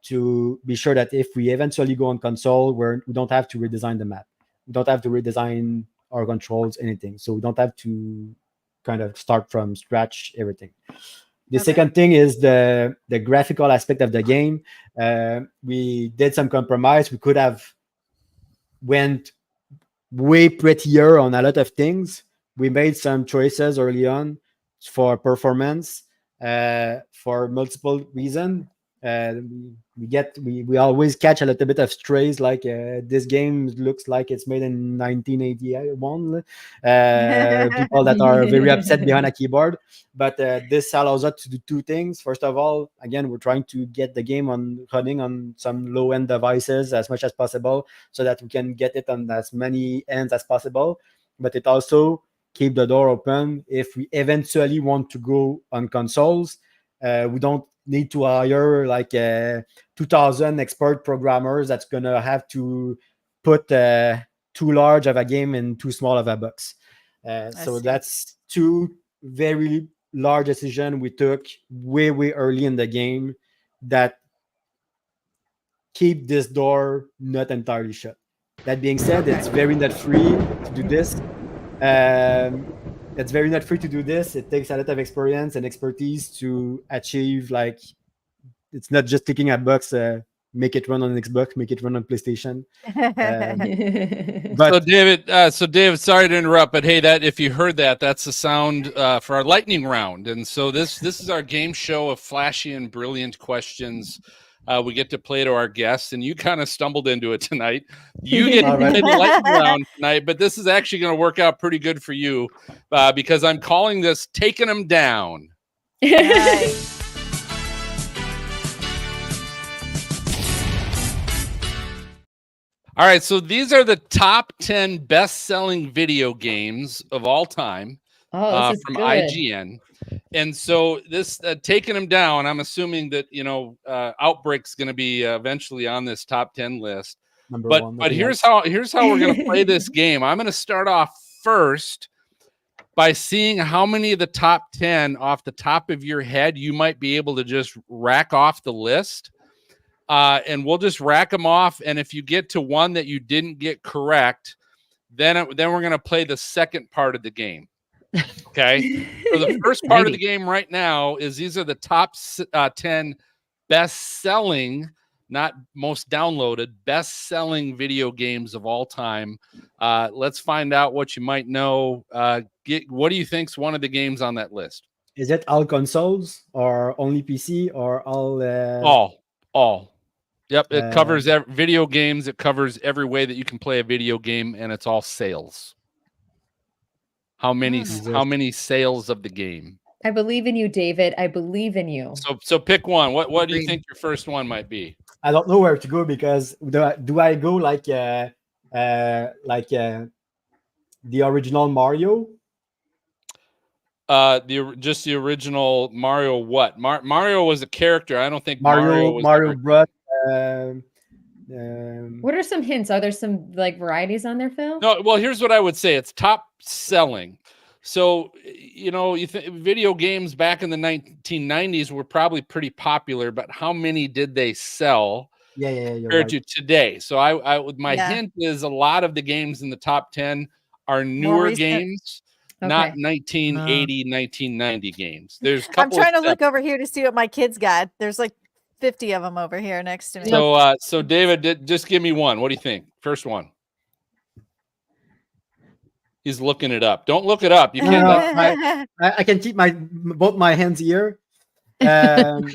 to be sure that if we eventually go on console, we don't have to redesign the map. We don't have to redesign our controls, anything. So we don't have to kind of start from scratch everything. The second thing is the graphical aspect of the game. We did some compromise. We could have went way prettier on a lot of things. We made some choices early on for performance for multiple reasons. We always catch a little bit of strays, like this game looks like it's made in 1981. People that are very upset behind a keyboard, but this allows us to do two things. First of all, again, we're trying to get the game running on some low-end devices as much as possible, so that we can get it on as many ends as possible. But it also keep the door open if we eventually want to go on consoles. We don't need to hire like 2,000 expert programmers that's gonna have to put too large of a game in too small of a box. So see. that's two very large decisions we took way early in the game that keep this door not entirely shut. That being said, it's very not free to do this. It's very not free to do this. It takes a lot of experience and expertise to achieve, like, it's not just clicking a box, make it run on Xbox, make it run on PlayStation. But so David, sorry to interrupt, but hey, that if you heard that, that's the sound for our lightning round. And so this is our game show of flashy and brilliant questions. We get to play to our guests, and you kind of stumbled into it tonight. You get to play the lightning round tonight, but this is actually going to work out pretty good for you because I'm calling this "Taking Them Down." Nice. All right, so these are the top 10 best-selling video games of all time this is from good. IGN. And so this taking them down, I'm assuming that, Outbreak's going to be eventually on this top 10 list. But here's how we're going to play this game. I'm going to start off first by seeing how many of the top 10 off the top of your head you might be able to just rack off the list. And we'll just rack them off. And if you get to one that you didn't get correct, then we're going to play the second part of the game. Okay. So the first part of the game right now is these are the top 10 best-selling, not most downloaded, best-selling video games of all time. Let's find out what you might know. What do you think's one of the games on that list? Is it all consoles or only PC or all? All. Yep, it covers video games. It covers every way that you can play a video game, and it's all sales. How many sales of the game? I believe in you, David. I believe in you. So pick one. What do you think your first one might be? I don't know where to go because do I go like the original Mario? Just the original Mario. What? Mario was a character. I don't think Mario Bros. What are some hints? Are there some like varieties on there, Phil? No. Well, here's what I would say. It's top selling. So, video games back in the 1990s were probably pretty popular, but how many did they sell compared to today? So my hint is a lot of the games in the top 10 are newer games, not 1980, 1990 games. There's a couple I'm trying to look over here to see what my kids got. There's like 50 of them over here next to me. So David, just give me one. What do you think? First one. He's looking it up. Don't look it up. You can't. I can keep both my hands here. Give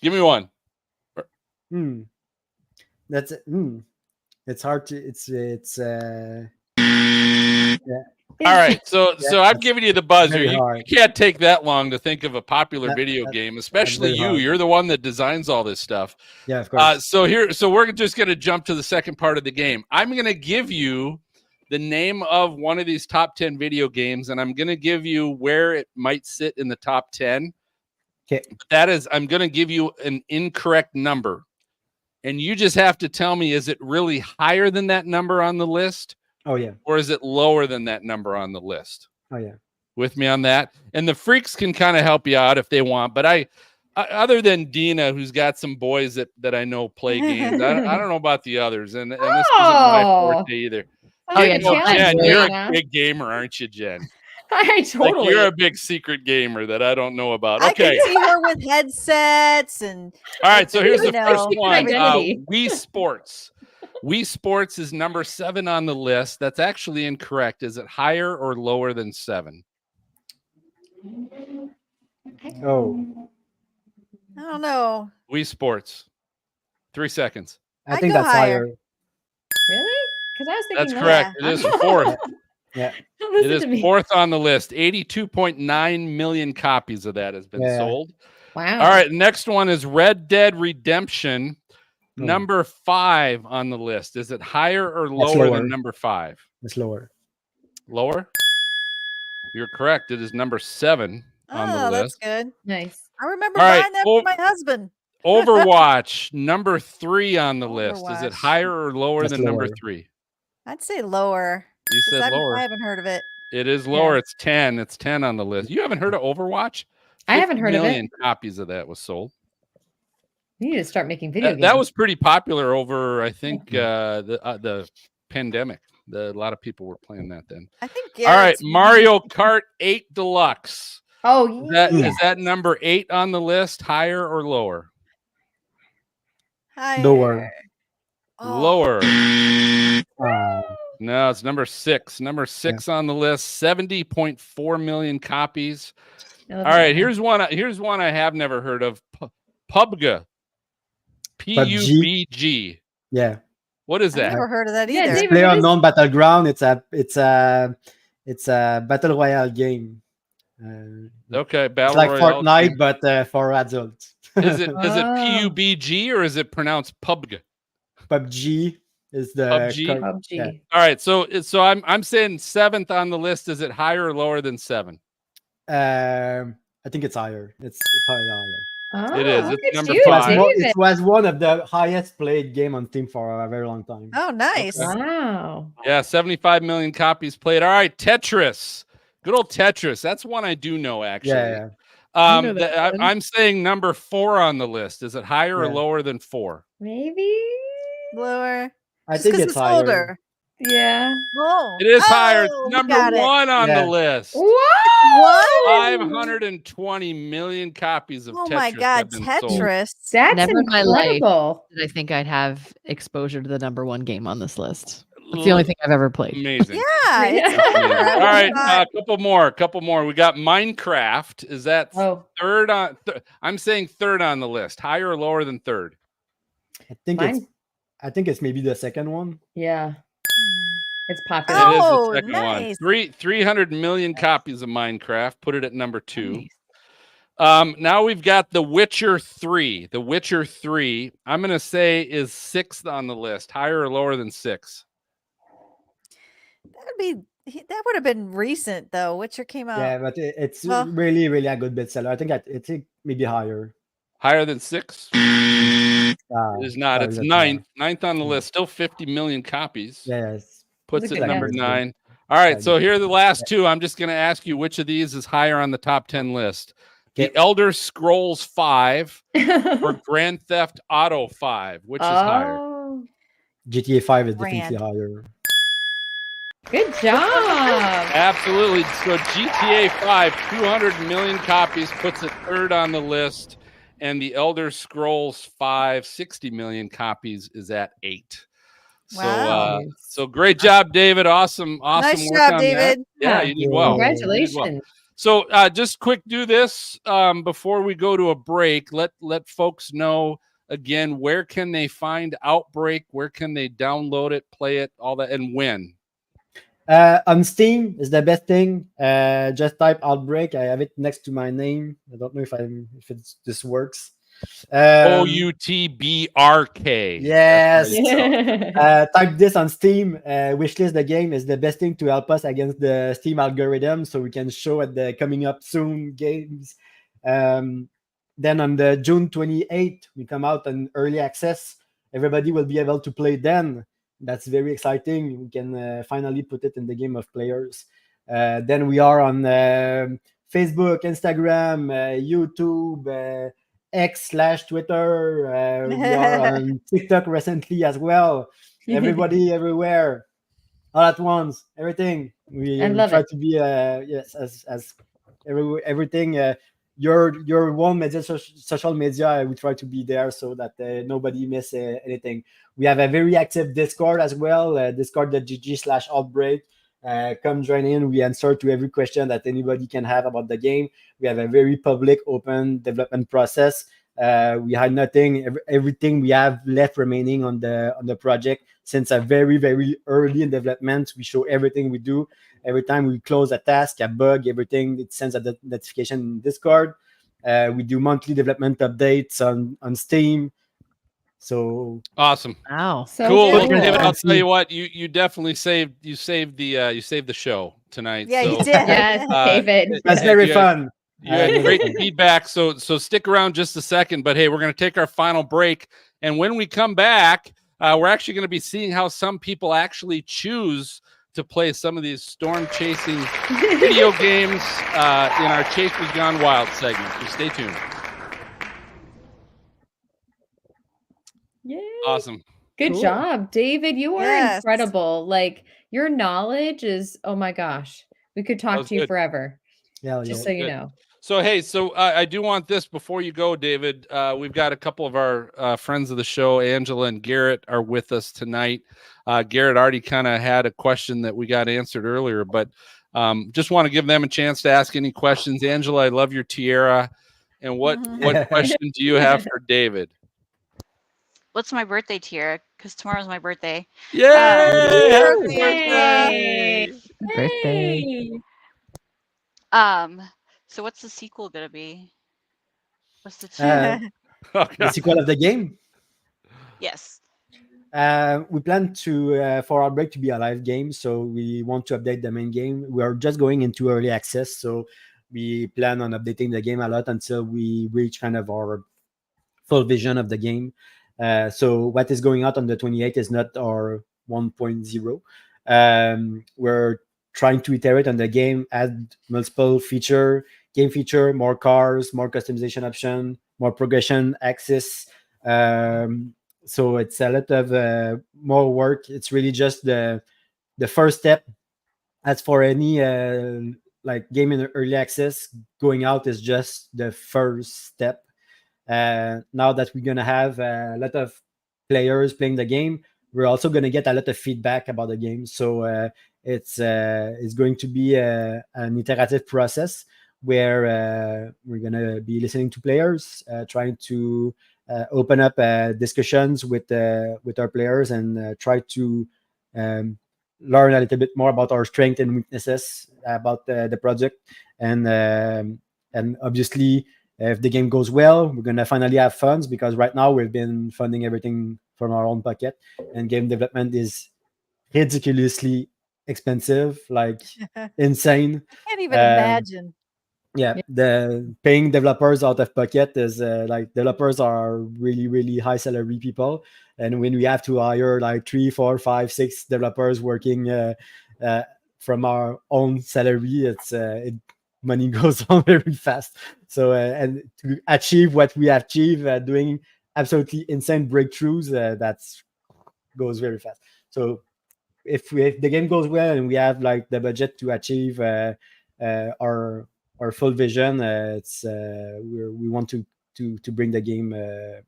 me one. That's it. It's hard to. It's. All right. So I've given you the buzzer. You can't take that long to think of a popular video game, especially you. You're the one that designs all this stuff. Yeah, of course. So we're just going to jump to the second part of the game. I'm going to give you the name of one of these top 10 video games, and I'm going to give you where it might sit in the top 10. Okay. That is, I'm going to give you an incorrect number, and you just have to tell me, is it really higher than that number on the list? Oh, yeah. Or is it lower than that number on the list? Oh, yeah. With me on that? And the freaks can kind of help you out if they want, but I other than Dina, who's got some boys that I know play games, I don't know about the others, and this isn't my forte either. Jen, you're a big gamer, aren't you, Jen? I totally. You're a big secret gamer that I don't know about. Okay. I can see her with headsets and. All right, so here's the first one. Wii Sports. Wii Sports is number 7 on the list. That's actually incorrect. Is it higher or lower than 7? Oh. I don't know. Wii Sports. 3 seconds. I think that's higher. Really? Because I was thinking that's correct. It is 4th. Yeah. It is 4th on the list. 82.9 million copies of that has been sold. Wow. All right. Next one is Red Dead Redemption. Number 5 on the list. Is it higher or lower than number 5? It's lower. Lower? You're correct. It is number 7 on the list. That's good. Nice. I remember buying that for my husband. Overwatch, number 3 on the list. Is it higher or lower than number 3? I'd say lower. You said lower. I haven't heard of it. It is lower. It's 10. It's 10 on the list. You haven't heard of Overwatch? I haven't heard of it. 50 million copies of that was sold. You need to start making video games. That was pretty popular over, I think, the pandemic. A lot of people were playing that then. I think. All right, Mario Kart 8 Deluxe. Oh, Is that number 8 on the list? Higher or lower? Higher. Lower. Lower. No, it's number 6. Number 6 on the list. 70.4 million copies. All right, here's one I have never heard of. PUBG. PUBG. Yeah. What is that? I've never heard of that either. It's PlayerUnknown Battleground. It's a battle royale game. Okay, it's battle like royale Fortnite, game. but for adults. Is it PUBG or is it pronounced PUBG? PUBG is the PUBG. Yeah. All right, so I'm saying 7th on the list. Is it higher or lower than 7? I think it's higher. It's probably higher. Oh, it is. look It's at number you, 5. It was one of the highest played game on Steam for a very long time. Oh, nice. Okay. Wow. Yeah, 75 million copies played. All right, Tetris. Good old Tetris. That's one I do know, actually. Yeah. I'm saying number 4 on the list. Is it higher or lower than 4? Maybe lower. I think it's higher. Older. Yeah. Oh, it is higher. It's we number got it. 1 on the list. What? 520 million copies of Tetris. Oh my God, have been sold. Tetris. That's Never in my life incredible. did I think I'd have exposure to the number 1 game on this list. It's the only thing I've ever played. Amazing. Yeah. It's All right, a couple more. We got Minecraft. Is that third on? I'm saying 3rd on the list. Higher or lower than 3rd? I think it's maybe the second one. Yeah. It's popular. It is the second nice. one. 300 million copies of Minecraft. Put it at number 2. Nice. Now we've got The Witcher 3. The Witcher 3, I'm going to say is 6th on the list. Higher or lower than 6? That would have been recent though. Witcher came out. Yeah, but it's really, really a good bestseller. I think it's maybe higher. Higher than 6? It is not. It's 9th. 9th on the list. Still 50 million copies. Yes. Puts it number 9. All right, so here are the last 2. I'm just going to ask you which of these is higher on the top 10 list. The Elder Scrolls 5 or Grand Theft Auto 5. Which is higher? GTA 5 is definitely higher. Good job. Absolutely. So GTA 5, 200 million copies, puts it 3rd on the list. And the Elder Scrolls 5, 60 million copies is at 8. Wow. So great job, David. Awesome Nice work job, on David. that. Yeah, you did well. Congratulations. So just quick do this before we go to a break. Let folks know again, where can they find Outbreak? Where can they download it, play it, all that, and when? On Steam is the best thing. Just type Outbreak. I have it next to my name. I don't know if this works. OUTBRK. Yes. Type this on Steam. Wishlist the game is the best thing to help us against the Steam algorithm, so we can show at the coming up soon games. Then on the June 28th, we come out in early access. Everybody will be able to play then. That's very exciting. We can finally put it in the game of players. Then we are on Facebook, Instagram, YouTube, X/Twitter. We are on TikTok recently as well. Everybody, everywhere, all at once. Everything. We try to be as everything. Your one media, social media, we try to be there so that nobody miss anything. We have a very active Discord as well, discord.gg/outbreak. Come join in. We answer to every question that anybody can have about the game. We have a very public, open development process. We had nothing, everything we have left remaining on the project since a very, very early in development. We show everything we do. Every time we close a task, a bug, everything, it sends a notification in Discord. We do monthly development updates on Steam. So awesome! Wow, so cool. Well, David, I'll tell you what, you definitely saved the show tonight. Yeah, so, you did. Yes, David. That's very fun. You had great feedback. So stick around just a second. But hey, we're going to take our final break, and when we come back, we're actually going to be seeing how some people actually choose to play some of these storm chasing video games in our Chasers Gone Wild segment. So stay tuned. Yay. Awesome. Good Cool. job, David. You are Yes. incredible. Like your knowledge is, oh my gosh, we could talk was to you good. forever. Yeah, Just yeah. so you Good. know. So, hey, I do want this before you go, David. We've got a couple of our friends of the show, Angela and Garrett, are with us tonight. Garrett already kind of had a question that we got answered earlier, but just want to give them a chance to ask any questions. Angela, I love your tiara. And what question do you have for David? What's my birthday tiara? Because tomorrow's my birthday. Yay! Happy Yay! birthday! Yay! So what's the sequel gonna be? What's the The sequel of the game. Yes. We plan to for Outbreak to be a live game, so we want to update the main game. We are just going into early access, so we plan on updating the game a lot until we reach kind of our full vision of the game. So what is going out on the 28th is not our 1.0. We're trying to iterate on the game, add multiple game feature, more cars, more customization option, more progression access. So it's a lot of more work. It's really just the first step. As for any like game in early access, going out is just the first step. Now that we're gonna have a lot of players playing the game, we're also gonna get a lot of feedback about the game. So it's going to be an iterative process where we're gonna be listening to players, trying to open up discussions with our players and try to learn a little bit more about our strengths and weaknesses about the project, and obviously if the game goes well, we're gonna finally have funds, because right now we've been funding everything from our own pocket, and game development is ridiculously expensive, like insane. I can't even imagine. Yeah, the paying developers out of pocket is like, developers are really, really high salary people, and when we have to hire like 3, 4, 5, 6 developers working from our own salary, money goes on very fast. So and to achieve what we achieve, doing absolutely insane breakthroughs, that's goes very fast. So if the game goes well and we have like the budget to achieve our full vision, we want to bring the game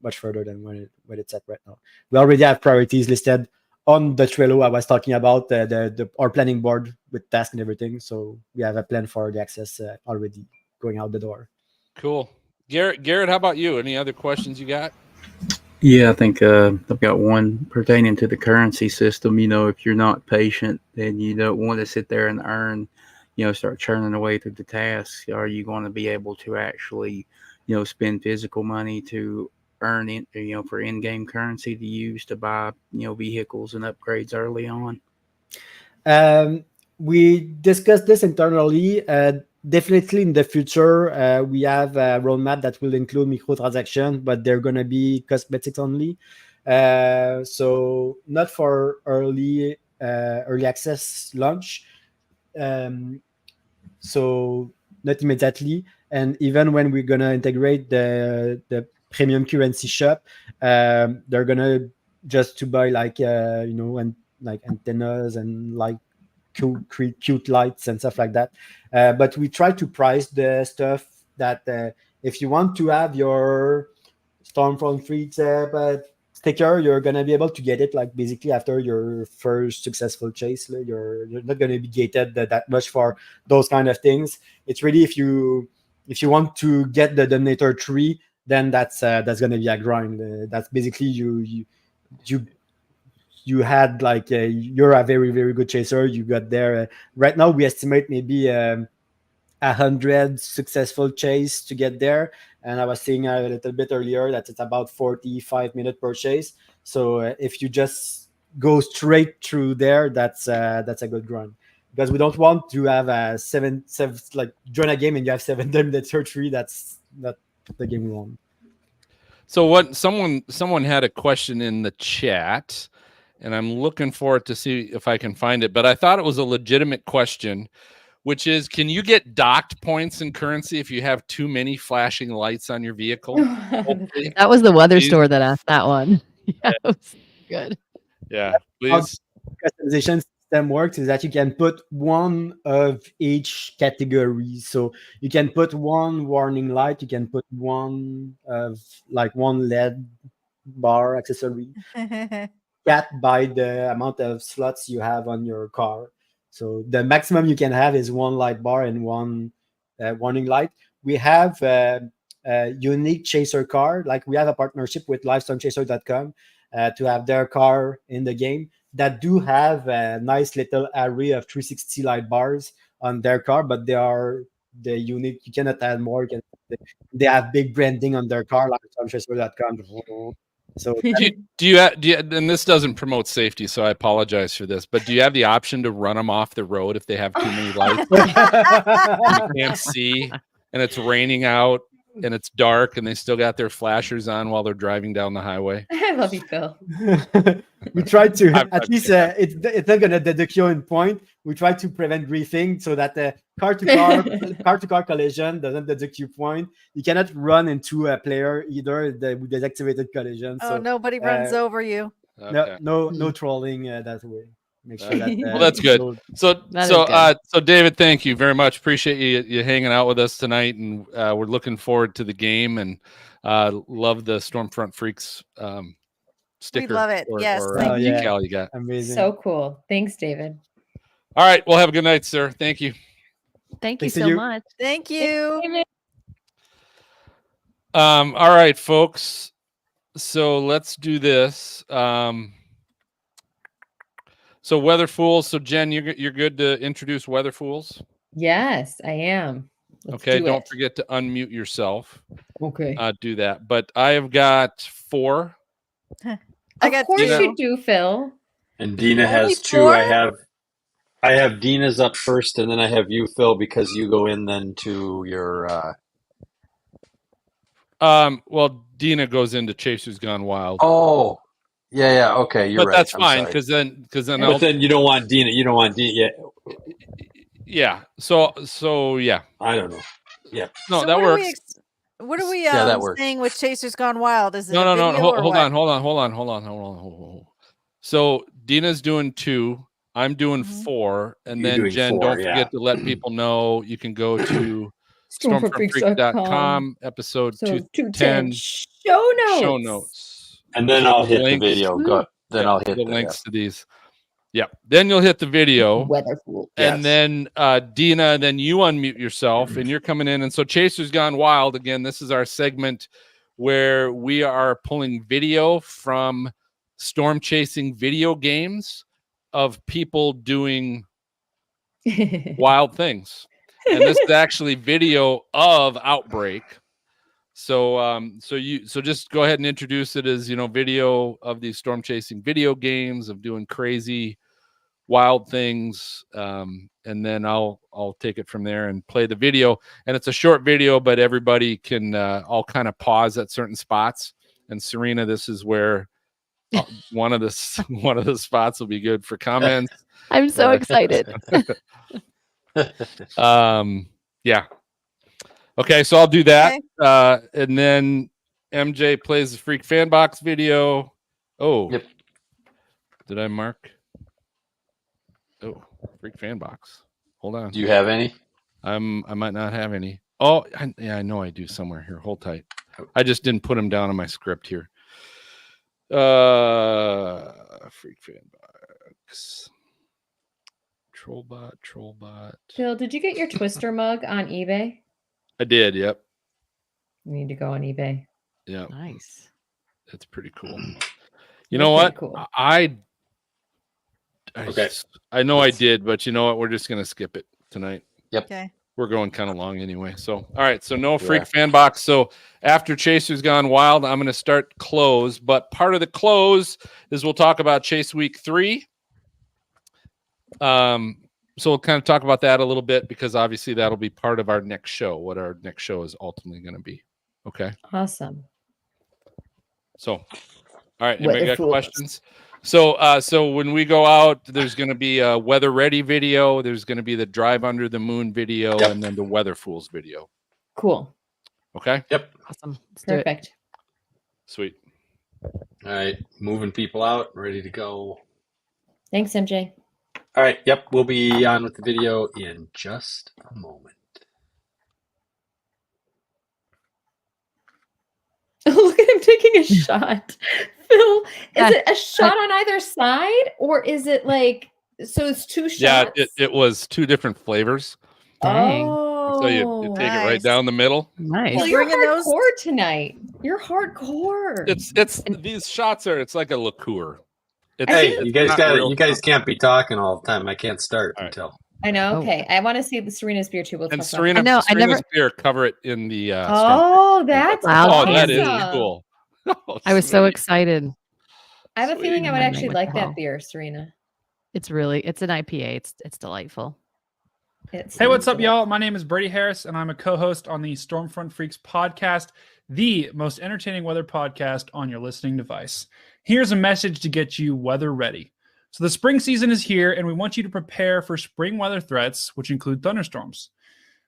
much further than what it's at right now. We already have priorities listed on the Trello I was talking about, our planning board with tasks and everything. So we have a plan for the access already going out the door. Cool. Garrett, how about you? Any other questions you got? Yeah, I think I've got one pertaining to the currency system. You know, if you're not patient and you don't want to sit there and earn, start churning away through the tasks, are you going to be able to actually, spend physical money to earn it, for in-game currency to use to buy, vehicles and upgrades early on? We discussed this internally. Definitely in the future, we have a roadmap that will include microtransactions, but they're going to be cosmetics only. So not for early access launch. So not immediately. And even when we're going to integrate the premium currency shop, they're going to just to buy like, and like antennas and like cute lights and stuff like that. But we try to price the stuff that if you want to have your Stormfront Freaks sticker, you're gonna be able to get it like basically after your first successful chase. You're not gonna be gated that much for those kind of things. It's really if you want to get the Dominator 3, then that's gonna be a grind. That's basically you had like you're a very, very good chaser. You got there. Right now we estimate maybe 100 successful chase to get there, and I was saying a little bit earlier that it's about 45 minutes per chase. So if you just go straight through there, that's a good run, because we don't want to have seven like join a game and you have 7 minutes or 3. That's not the game we want. So what someone had a question in the chat, and I'm looking for it to see if I can find it. But I thought it was a legitimate question, which is, can you get docked points in currency if you have too many flashing lights on your vehicle? That was the weather Please. store that asked that one. Yeah, it was good. Yeah, How please. customization system works is that you can put one of each category. So you can put one warning light, you can put one of like one LED bar accessory, capped by the amount of slots you have on your car. So the maximum you can have is one light bar and one warning light. We have a unique chaser car. Like we have a partnership with livestormchaser.com to have their car in the game that do have a nice little array of 360 light bars on their car, but they are the unique. You cannot add more. They have big branding on their car, like livestormchaser.com. So Do you and this doesn't promote safety, so I apologize for this, but do you have the option to run them off the road if they have too many lights? You can't see, and it's raining out, and it's dark, and they still got their flashers on while they're driving down the highway. I love you, Phil. We try to at least it's not gonna deduct you in point. We try to prevent griefing so that the car to car collision doesn't deduct you point. You cannot run into a player either with deactivated collision. Oh, So nobody runs over you. Okay. No trolling that way. Make sure that well, that's good. So David, thank you very much. Appreciate you hanging out with us tonight, and we're looking forward to the game, and love the Stormfront Freaks sticker. We love it. Yes, or thank you. decal you got. Amazing. So cool. Thanks, David. All right. Well, have a good night, sir. Thank you. Thank you Thanks to so you. much. Thank you. All right, folks. So let's do this. So Weather Fools. So Jen, you're good to introduce Weather Fools. Yes, I am. Let's Okay. do Don't it. forget to unmute yourself. Okay. Do that. But I have got 4. Of course you do, Phil. And Dina has Only 2. 4? I have Dina's up first, and then I have you, Phil, because you go in then to your. Well, Dina goes into Chasers Gone Wild. Oh, yeah. Okay, you're but right. that's I'm fine sorry. because then But then you don't want Dina. You don't want Dina. Yeah. Yeah. So yeah. I don't know. Yeah. No, So that what works. What are we that works. saying with Chasers Gone Wild? Is it No. a video or Hold what? on. So Dina's doing 2. I'm doing 4, and You're then doing Jen, 4, don't yeah. forget to let people know you can go to Stormfrontfreaks.com, stormfrontfreaks.com, episode So 210 show notes. show notes. And then I'll hit the Links. video. Then I'll hit the links to these. Yeah. Then you'll hit the video. Weather Fool. And then Dina, then you unmute yourself and you're coming in. And so Chasers Gone Wild, again, this is our segment where we are pulling video from storm chasing video games of people doing wild things. And this is actually video of Outbreak. So so just go ahead and introduce it as, video of these storm chasing video games of doing crazy wild things, and then I'll take it from there and play the video. And it's a short video, but everybody can all kind of pause at certain spots. And Serena, this is where one of the spots will be good for comments. I'm so excited. Yeah. Okay, so I'll do that. And then MJ plays the Freak Fanbox video. Oh. Yep. Did I mark? Oh, Freak Fanbox. Hold on. Do you have any? I might not have any. Oh, I know I do somewhere here. Hold tight. I just didn't put them down in my script here. Freak Fanbox. Trollbot. Phil, did you get your Twister mug on eBay? I did, yep. We need to go on eBay. Yeah. Nice. That's pretty cool. You know what? Cool. I Okay. I know I did, but you know what? We're just gonna skip it tonight. Yep. Okay. We're going kind of long anyway. So, all right. So no Freak Fanbox. So after Chasers Gone Wild, I'm going to start close. But part of the close is we'll talk about Chase Week 3. So we'll kind of talk about that a little bit because obviously that'll be part of our next show. What our next show is ultimately going to be. Okay. Awesome. So, all right. Anybody got questions? So when we go out, there's going to be a weather ready video. There's going to be the drive under the moon video, and then the weather fools video. Cool. Okay. Yep. Awesome. Perfect. Sweet. All right, moving people out, ready to go. Thanks, MJ. All right, yep, we'll be on with the video in just a moment. Look at him taking a shot. Phil, is it a shot on either side, or is it like, so it's two shots? Yeah, it was 2 different flavors. Dang. So you take it right down the middle. Nice. Well, you're hardcore tonight. You're hardcore. It's these shots are. It's like a liqueur. Hey, you guys not got real You guys can't be talking all the time. I can't start until. I know. Okay, I want to see the Serena's beer too. We'll And talk about Serena, that. Serena's beer cover it in the. Oh, that's awesome. that is cool. I was so excited. I have a feeling I would Sweet. actually like Wow. that beer, Serena. It's an IPA. It's delightful. Hey, what's up, y'all? My name is Brady Harris, and I'm a co-host on the Stormfront Freaks podcast, the most entertaining weather podcast on your listening device. Here's a message to get you weather ready. So the spring season is here, and we want you to prepare for spring weather threats, which include thunderstorms.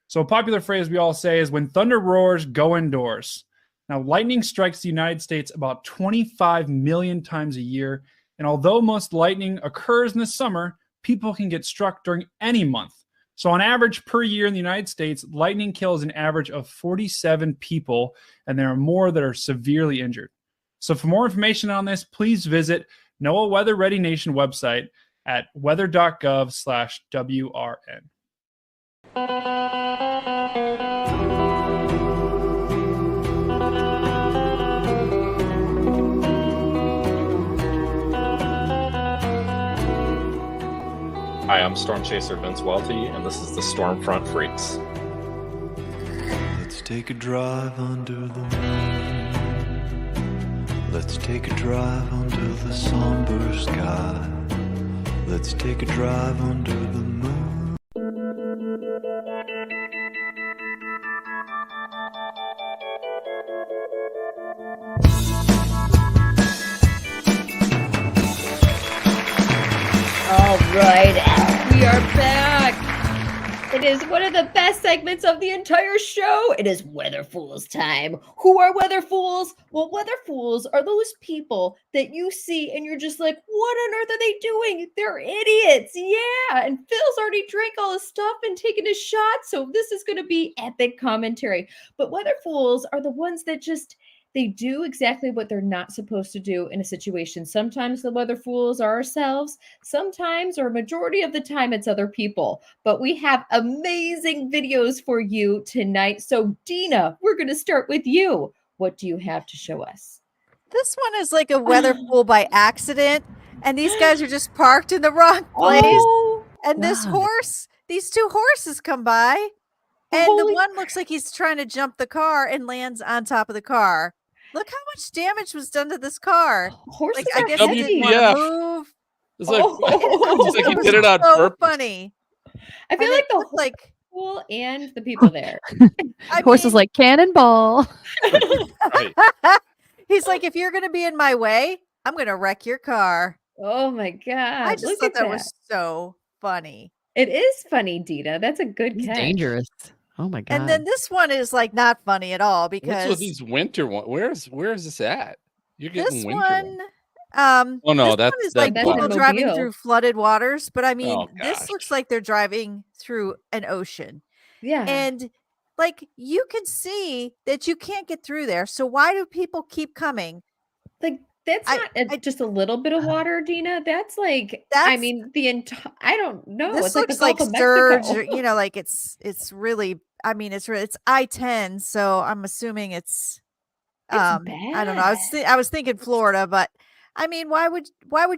So a popular phrase we all say is, when thunder roars, go indoors. Now, lightning strikes the United States about 25 million times a year, and although most lightning occurs in the summer, people can get struck during any month. So on average per year in the United States, lightning kills an average of 47 people, and there are more that are severely injured. So for more information on this, please visit NOAA Weather Ready Nation website at weather.gov/WRN. Hi, I'm Storm Chaser Vince Welty, and this is the Stormfront Freaks. Let's take a drive under the moon. Let's take a drive under the somber sky. Let's take a drive under the moon. All right, we are back. It is one of the best segments of the entire show. It is Weather Fools time. Who are Weather Fools? Well, Weather Fools are those people that you see and you're just like, what on earth are they doing? They're idiots. Yeah. And Phil's already drank all his stuff and taken his shot. So this is going to be epic commentary. But Weather Fools are the ones that they do exactly what they're not supposed to do in a situation. Sometimes the weather fools are ourselves. Sometimes, or a majority of the time, it's other people. But we have amazing videos for you tonight. So, Dina, we're going to start with you. What do you have to show us? This one is like a weather fool by accident. And these guys are just parked in the wrong place. Oh, and these two horses come by. And the one looks like he's trying to jump the car and lands on top of the car. Look how much damage was done to this car. Horses I guess he didn't want to move. It's like, it's like he did it on so purpose. funny. I feel like the like fool and the people there. Horse is like cannonball. He's like, if you're going to be in my way, I'm going to wreck your car. Oh my God. I just Look thought at that was so funny. It is funny, Dina. That's a good He's catch. dangerous. Oh my God. And then this one is like not funny at all What's because with these winter one? Where is this at? You're getting this winter one, Oh no, this that's one is like that's people water. driving through flooded waters. But I mean, Oh, this gosh. looks like they're driving through an ocean. Yeah. And like you can see that you can't get through there. So why do people keep coming? Like that's not just a little bit of water, Dina. That's like I mean the entire. I don't know. This It's like the looks like Gulf of Sturge, Mexico. or, you know, like it's really. I mean, it's I-10, so I'm assuming it's. I don't know. I was thinking Florida, but I mean, why would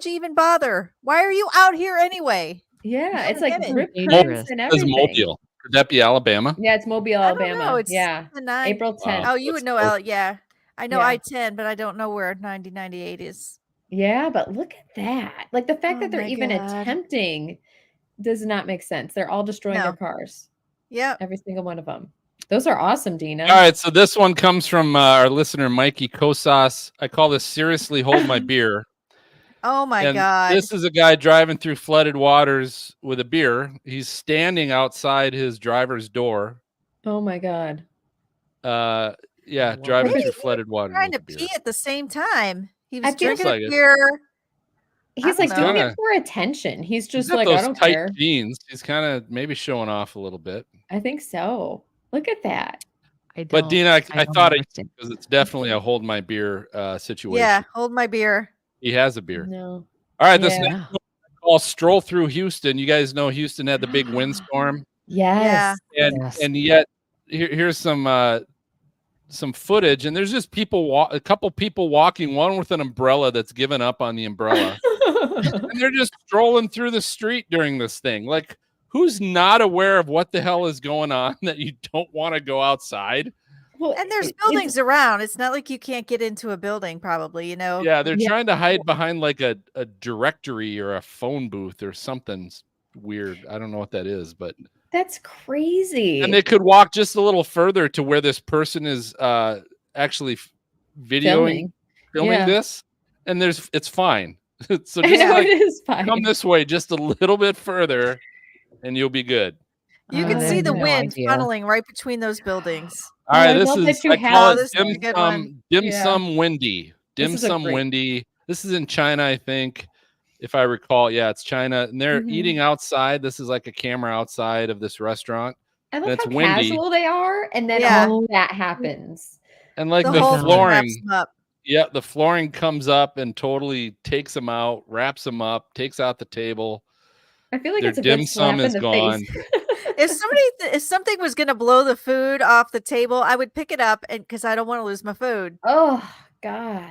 you even bother? Why are you out here anyway? Yeah, it's like get it. rip Mobile. and It's everything. Mobile. Could that be Alabama? Yeah, it's Mobile, Alabama. No, it's yeah, the 9th. April 10th. Oh, you would know. Yeah, I know Yeah. I-10, but I don't know where 9098 is. Yeah, but look at that. Like the fact that they're my even God. attempting does not make sense. They're all destroying their No. cars. Yeah, every single one of them. Those are awesome, Dina. All right, so this one comes from our listener Mikey Kosas. I call this "Seriously Hold My Beer." Oh my And God. this is a guy driving through flooded waters with a beer. He's standing outside his driver's door. Oh my God. Yeah, driving Maybe through he flooded was waters trying with to a beer. pee at the same time. He I was feel drinking like a it. beer. He's I like don't doing know. it for attention. He's He's just got like, I those don't tight care. jeans. He's kind of maybe showing off a little bit. I think so. Look at that. But Dina, I thought it understand. because it's definitely a hold my beer situation. Yeah, hold my beer. He has a beer. No. All right, this Yeah. next one I call Stroll Through Houston. You guys know Houston had the big windstorm. Yes. And yet here's some footage, and there's just a couple people walking, one with an umbrella that's given up on the umbrella. And they're just strolling through the street during this thing. Like, who's not aware of what the hell is going on that you don't want to go outside? Well, And there's buildings around. It's not like you can't get into a building, probably, you know? Yeah, they're trying to hide behind like a directory or a phone booth or something weird. I don't know what that is, but That's crazy. and they could walk just a little further to where this person is actually filming Yeah. this, and it's fine. So I just know, like it is fine. come this way just a little bit further, and you'll be good. You can I see have the no wind idea. funneling right between those buildings. All right, I this love is that you I have call this it is a good one. dim Yeah. sum windy. Dim This is a sum great- windy. This is in China, I think, if I recall. Yeah, it's China, and they're Mhm. eating outside. This is like a camera outside of this restaurant, I and love it's how windy. casual they are, and then Yeah. all that happens. And like The the whole thing wraps flooring, them up. yeah, the flooring comes up and totally takes them out, wraps them up, takes out the table. I feel like Their it's a dim good slap sum in is the gone. face. If something was going to blow the food off the table, I would pick it up because I don't want to lose my food. Oh God.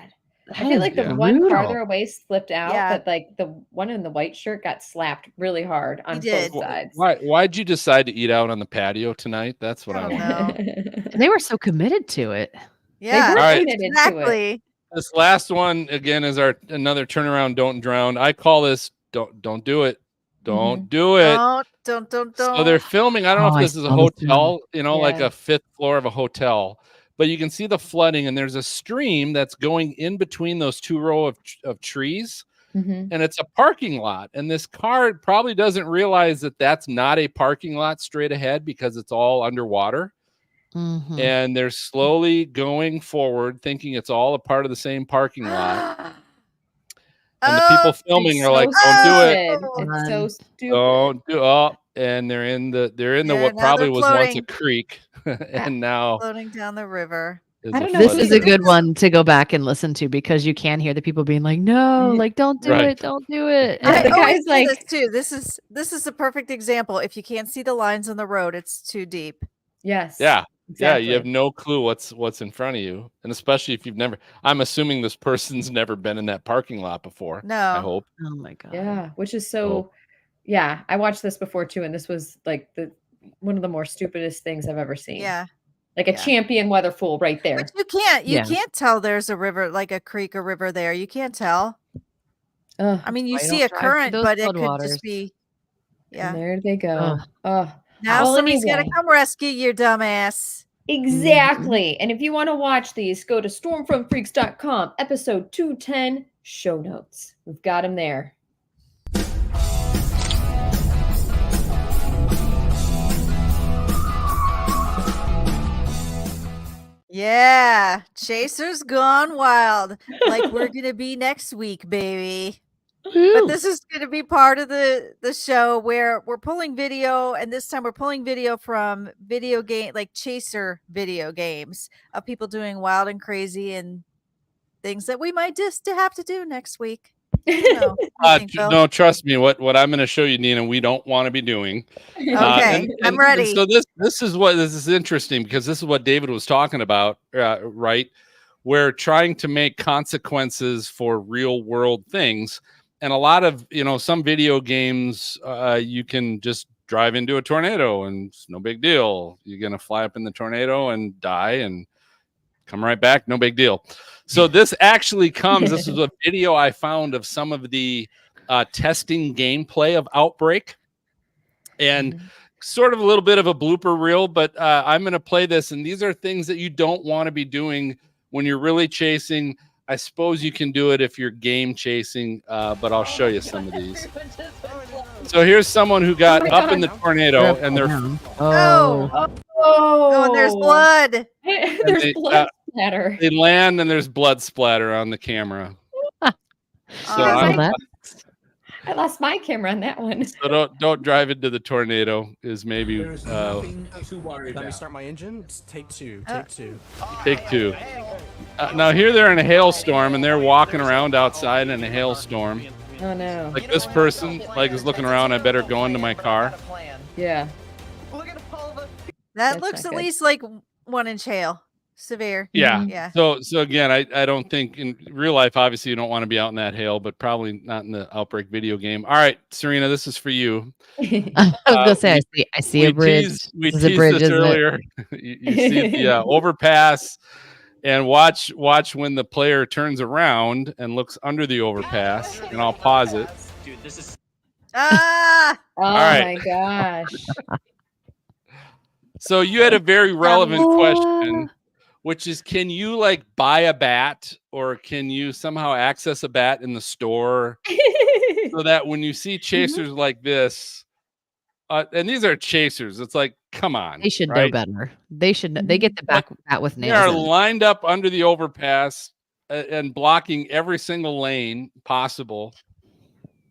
I feel like the Yeah. one brutal. farther away slipped out, Yeah. but like the one in the white shirt got slapped really hard on did. both sides. Why'd you decide to eat out on the patio tonight? That's what I don't want. know. And they were so committed to it. Yeah, were All right. committed to it. exactly. This last one again is another turnaround. Don't drown. I call this don't do it. Don't do it. Don't. So they're filming. I don't know Oh, if I this is a saw this one. hotel, like Yeah. a 5th floor of a hotel, but you can see the flooding, and there's a stream that's going in between those 2 rows of trees, Mhm. and it's a parking lot. And this car probably doesn't realize that that's not a parking lot straight ahead because it's all underwater. Mhm. And they're slowly going forward, thinking it's all a part of the same parking lot. And the people filming It's are like, so "Don't do it! stupid. It's so stupid. Don't do it!" And they're in the Yeah, what now probably they're was once a floating. creek, and now Floating down the river. is I a don't know This flooded is a river. good one to go back and listen to because you can hear the people being like, "No, like don't do Right. it, don't do it." Yeah, the I always guy's say like- this too. This is a perfect example. If you can't see the lines on the road, it's too deep. Yes. Yeah. Exactly. Yeah, you have no clue what's in front of you, and especially if you've never. I'm assuming this person's never been in that parking lot before. No. I hope. Oh my god. Yeah, which is so. Oh. Yeah, I watched this before too, and this was like one of the more stupidest things I've ever seen. Yeah. Like a Yeah. champion weather fool right there. But you Yeah. can't tell there's a river, like a creek or river there. You can't tell. Ugh, I mean, you Why see don't a drive through current, those but it could floodwaters. just be. Yeah. and there they go. Ugh. Oh, Now well, somebody's got to anyway. come rescue your dumbass. Exactly. And if you want to watch these, go to stormfrontfreaks.com, episode 210, show notes. We've got them there. Yeah, Chaser's gone wild, like we're gonna be next week, baby. But this is gonna be part of the show where we're pulling video, and this time we're pulling video from video game, like Chaser video games, of people doing wild and crazy and things that we might just have to do next week. You know, what do you think, Phil? No, trust me. What I'm going to show you, Nina, we don't want to be doing. Okay, I'm ready. So this is interesting because this is what David was talking about, right? We're trying to make consequences for real world things, and a lot of some video games, you can just drive into a tornado and it's no big deal. You're going to fly up in the tornado and die and come right back, no big deal. So this actually comes. This is a video I found of some of the testing gameplay of Outbreak, and sort of a little bit of a blooper reel. But I'm going to play this, and these are things that you don't want to be doing when you're really chasing. I suppose you can do it if you're game chasing, but I'll show you some of these. So here's someone who got up in the tornado, and they're Oh, and there's blood. There's blood splatter. They land, and there's blood splatter on the camera. So I lost my camera on that one. So don't drive into the tornado. Is maybe. There's nothing to worry about. Let me start my engine. Take two. Take two. Now here they're in a hailstorm, and they're walking around outside in a hailstorm. Oh no! Like this person, is looking around. I better go into my car. Yeah. That looks at least like 1 inch hail. Severe. Yeah. Yeah. So again, I don't think in real life, obviously, you don't want to be out in that hail, but probably not in the Outbreak video game. All right, Serena, this is for you. I was gonna say, I see a bridge. We This is teased a bridge, this isn't it? earlier. You see the overpass, and watch when the player turns around and looks under the overpass. And I'll pause it. Dude, this is. Oh right. my gosh! So you had a very relevant question, which is, can you buy a bat, or can you somehow access a bat in the store so that when you see chasers like this, and these are chasers, it's like, come on. They should know better. They should know. They get the bat with They nails. are in it. lined up under the overpass and blocking every single lane possible.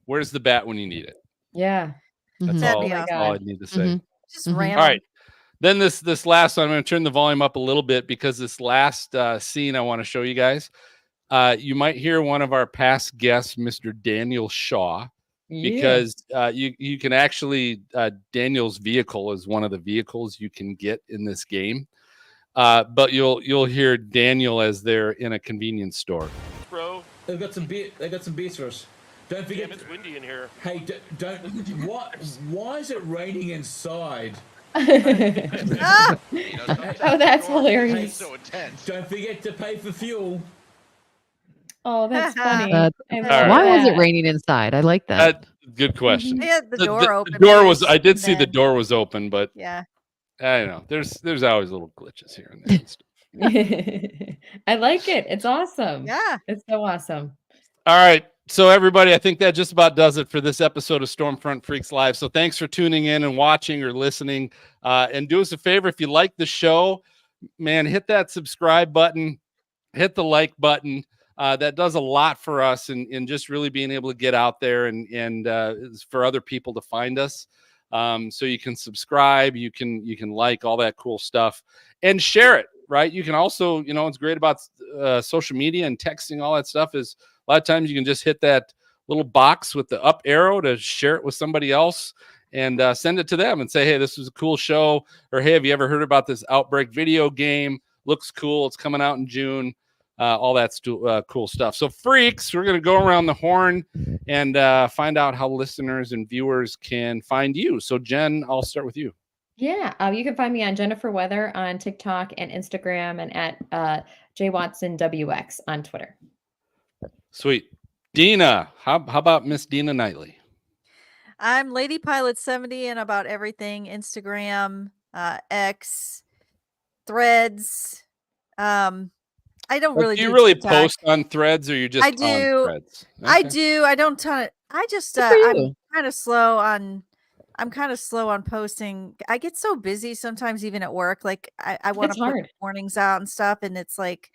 Where's the bat when you need it? Yeah. That's That'd all, be that's awesome. all I need to say. Just All random. right. Then this last one, I'm going to turn the volume up a little bit because this last scene I want to show you guys. You might hear one of our past guests, Mr. Daniel Shaw, because you can actually Daniel's vehicle is one of the vehicles you can get in this game. But you'll hear Daniel as they're in a convenience store. Bro, They got some beers for us. Don't forget. damn, it's windy in here. Hey, don't. What? Why is it raining inside? Oh, that's hilarious. So intense. Don't forget to pay for fuel. Oh, that's funny. All right. Why was it raining inside? I like that. Good question. They had the door open. The door was. first, I did and see the then- door was open, but Yeah. I don't know. There's always little glitches here and there. I like it. It's awesome. Yeah. It's so awesome. All right. So everybody, I think that just about does it for this episode of Stormfront Freaks Live. So thanks for tuning in and watching or listening. And do us a favor, if you like the show, man, hit that subscribe button, hit the like button. That does a lot for us in just really being able to get out there and for other people to find us. So you can subscribe, you can like all that cool stuff and share it, right? You can also, what's great about social media and texting, all that stuff is a lot of times you can just hit that little box with the up arrow to share it with somebody else and send it to them and say, hey, this was a cool show. Or, hey, have you ever heard about this Outbreak video game? Looks cool. It's coming out in June. All that's cool stuff. So freaks, we're going to go around the horn and find out how listeners and viewers can find you. So Jen, I'll start with you. Yeah, you can find me on Jennifer Weather on TikTok and Instagram, and at JWatsonWX on Twitter. Sweet. Dina, how about Miss Dina Knightley? I'm Lady Pilot 70 and about everything: Instagram, X, Threads. I don't really. Do you do really TikTok. post on Threads, or you're just I do. on Threads? I Okay. do. I don't ton. I just. Good for you. I'm kind of slow on. I'm kind of slow on posting. I get so busy sometimes, even at work. Like I want It's to put hard. warnings out and stuff, and it's like,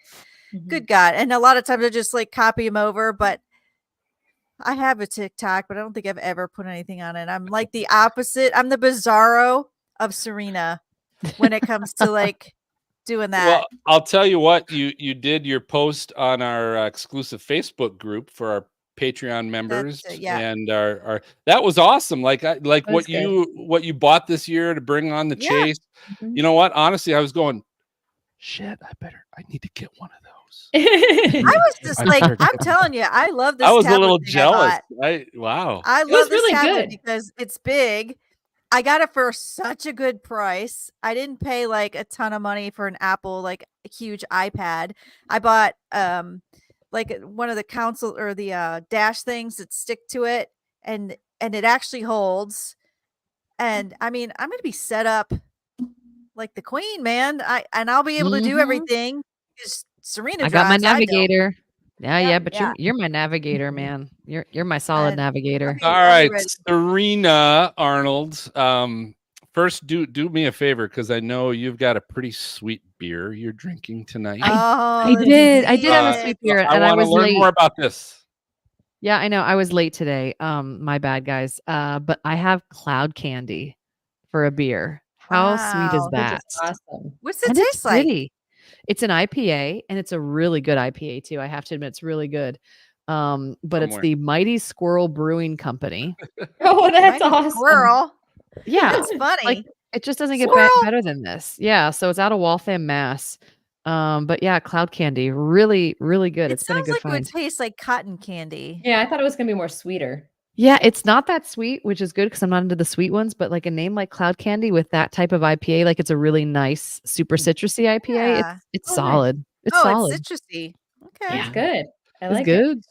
Mhm. good God. And a lot of times I just like copy them over. But I have a TikTok, but I don't think I've ever put anything on it. I'm like the opposite. I'm the Bizarro of Serena when it comes to like doing that. Well, I'll tell you what, you did your post on our exclusive Facebook group for our Patreon members, yeah. and our that was awesome. Like what was you bought this year to bring on the Yeah. chase. Mhm. You know what? Honestly, I was going, shit. I need to get one of those. I was just I like, better I'm get telling you, I love this. I was a tablet little thing I jealous. bought. Wow. I was love this really tablet good. because it's big. I got it for such a good price. I didn't pay like a ton of money for an Apple, like a huge iPad. I bought like one of the console or the dash things that stick to it, and it actually holds. And I mean, I'm gonna be set up like the queen, man. I'll be able to do Mhm. everything. Because Serena I got my drives, I don't. navigator. Yeah, but yeah. you're my navigator, man. You're my solid navigator. All right, Serena Arnold. First, do me a favor because I know you've got a pretty sweet beer you're drinking tonight. I did have a sweet beer, I and I want to was learn late. more about this. Yeah, I know. I was late today. My bad, guys. But I have cloud candy for a beer. How sweet is Wow. that? Awesome. What's it And it's taste like? pretty. It's an IPA, and it's a really good IPA too. I have to admit, it's really good. But it's Somewhere. the Mighty Squirrel Brewing Company. Oh, that's Mighty awesome. Squirrel. Yeah, That's funny. like it just doesn't get Squirrel. better than this. Yeah, so it's out of Waltham, Mass. But yeah, cloud candy, really, really good. It It's been a sounds good like it would find. taste like cotton candy. Yeah, I thought it was gonna be more sweeter. Yeah, it's not that sweet, which is good because I'm not into the sweet ones. But like a name like Cloud Candy with that type of IPA, like it's a really nice, super citrusy IPA. Yeah. It's Oh, nice. solid. It's Oh, solid. it's citrusy. Okay. It's good. I It's like good.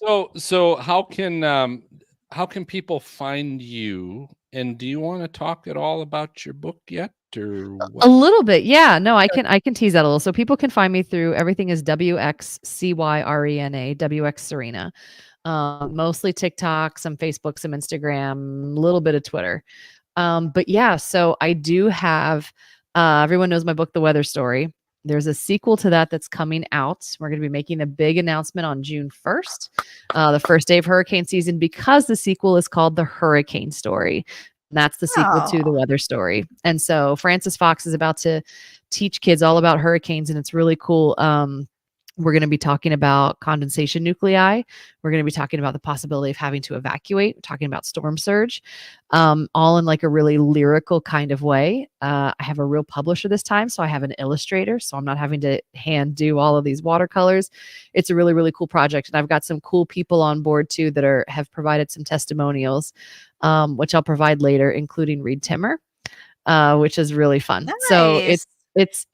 So how can people find you? And do you want to talk at all about your book yet, or what? A little bit, yeah. No, I can tease that a little. So people can find me through everything is WXCYRENA, WX Serena. Mostly TikTok, some Facebook, some Instagram, a little bit of Twitter. But yeah, so I do have everyone knows my book, The Weather Story. There's a sequel to that that's coming out. We're going to be making a big announcement on June 1st, the first day of hurricane season, because the sequel is called The Hurricane Story. And that's the sequel to The Weather Story. And so Francis Fox is about to teach kids all about hurricanes, and it's really cool. We're going to be talking about condensation nuclei. We're going to be talking about the possibility of having to evacuate, talking about storm surge, all in like a really lyrical kind of way. I have a real publisher this time, so I have an illustrator, so I'm not having to hand do all of these watercolors. It's a really, really cool project, and I've got some cool people on board too that have provided some testimonials, which I'll provide later, including Reed Timmer, which is really fun. Nice. So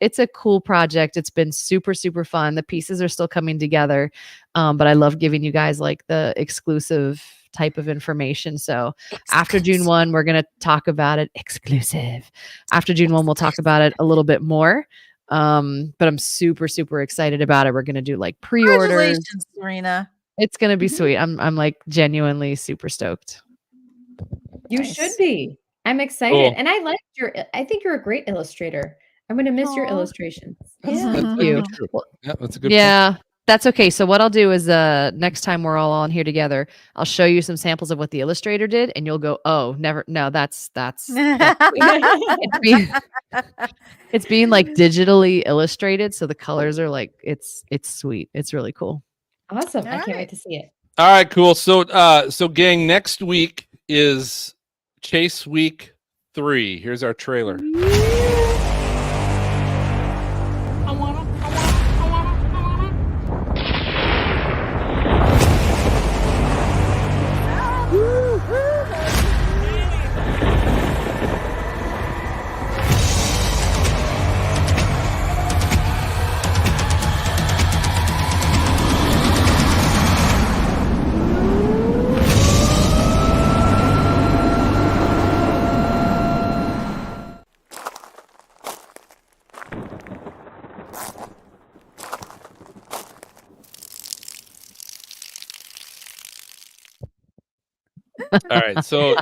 it's a cool project. It's been super, super fun. The pieces are still coming together. But I love giving you guys like the exclusive type of information. So after June 1, we're going to talk about it exclusive. After June 1, we'll talk about it a little bit more. But I'm super, super excited about it. We're going to do like pre-orders. Congratulations, Serena. It's going to be sweet. I'm like genuinely super stoked. You Nice. should be. I'm excited. Cool. And I think you're a great illustrator. I'm going to miss your illustrations. That's Thank very you. true. Yeah, that's a good Yeah, that's okay. So what I'll do is next time we're all on here together, I'll show you some samples of what the illustrator did, and you'll go, "Oh, never. No, that's it's being like digitally illustrated, so the colors are like it's sweet. It's really cool." Awesome. I All can't right. wait to see it. All right, cool. So gang, next week is Chase Week 3. Here's our trailer. All right, so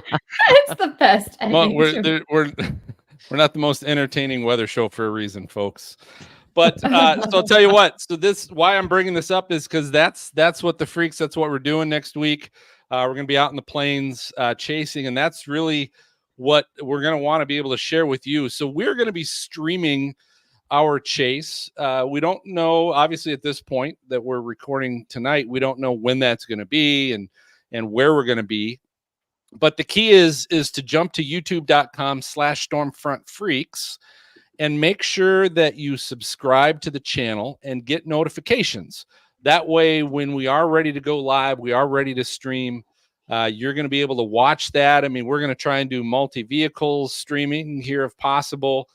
It's the best. well, we're not the most entertaining weather show for a reason, folks. But so I'll tell you what. So why I'm bringing this up is because that's what that's what we're doing next week. We're going to be out in the plains chasing, and that's really what we're going to want to be able to share with you. So we're going to be streaming our chase. We don't know, obviously, at this point that we're recording tonight, we don't know when that's going to be and where we're going to be. But the key is to jump to youtube.com/stormfrontfreaks and make sure that you subscribe to the channel and get notifications. That way, when we are ready to go live, we are ready to stream, you're going to be able to watch that. I mean, we're going to try and do multi-vehicle streaming here if possible.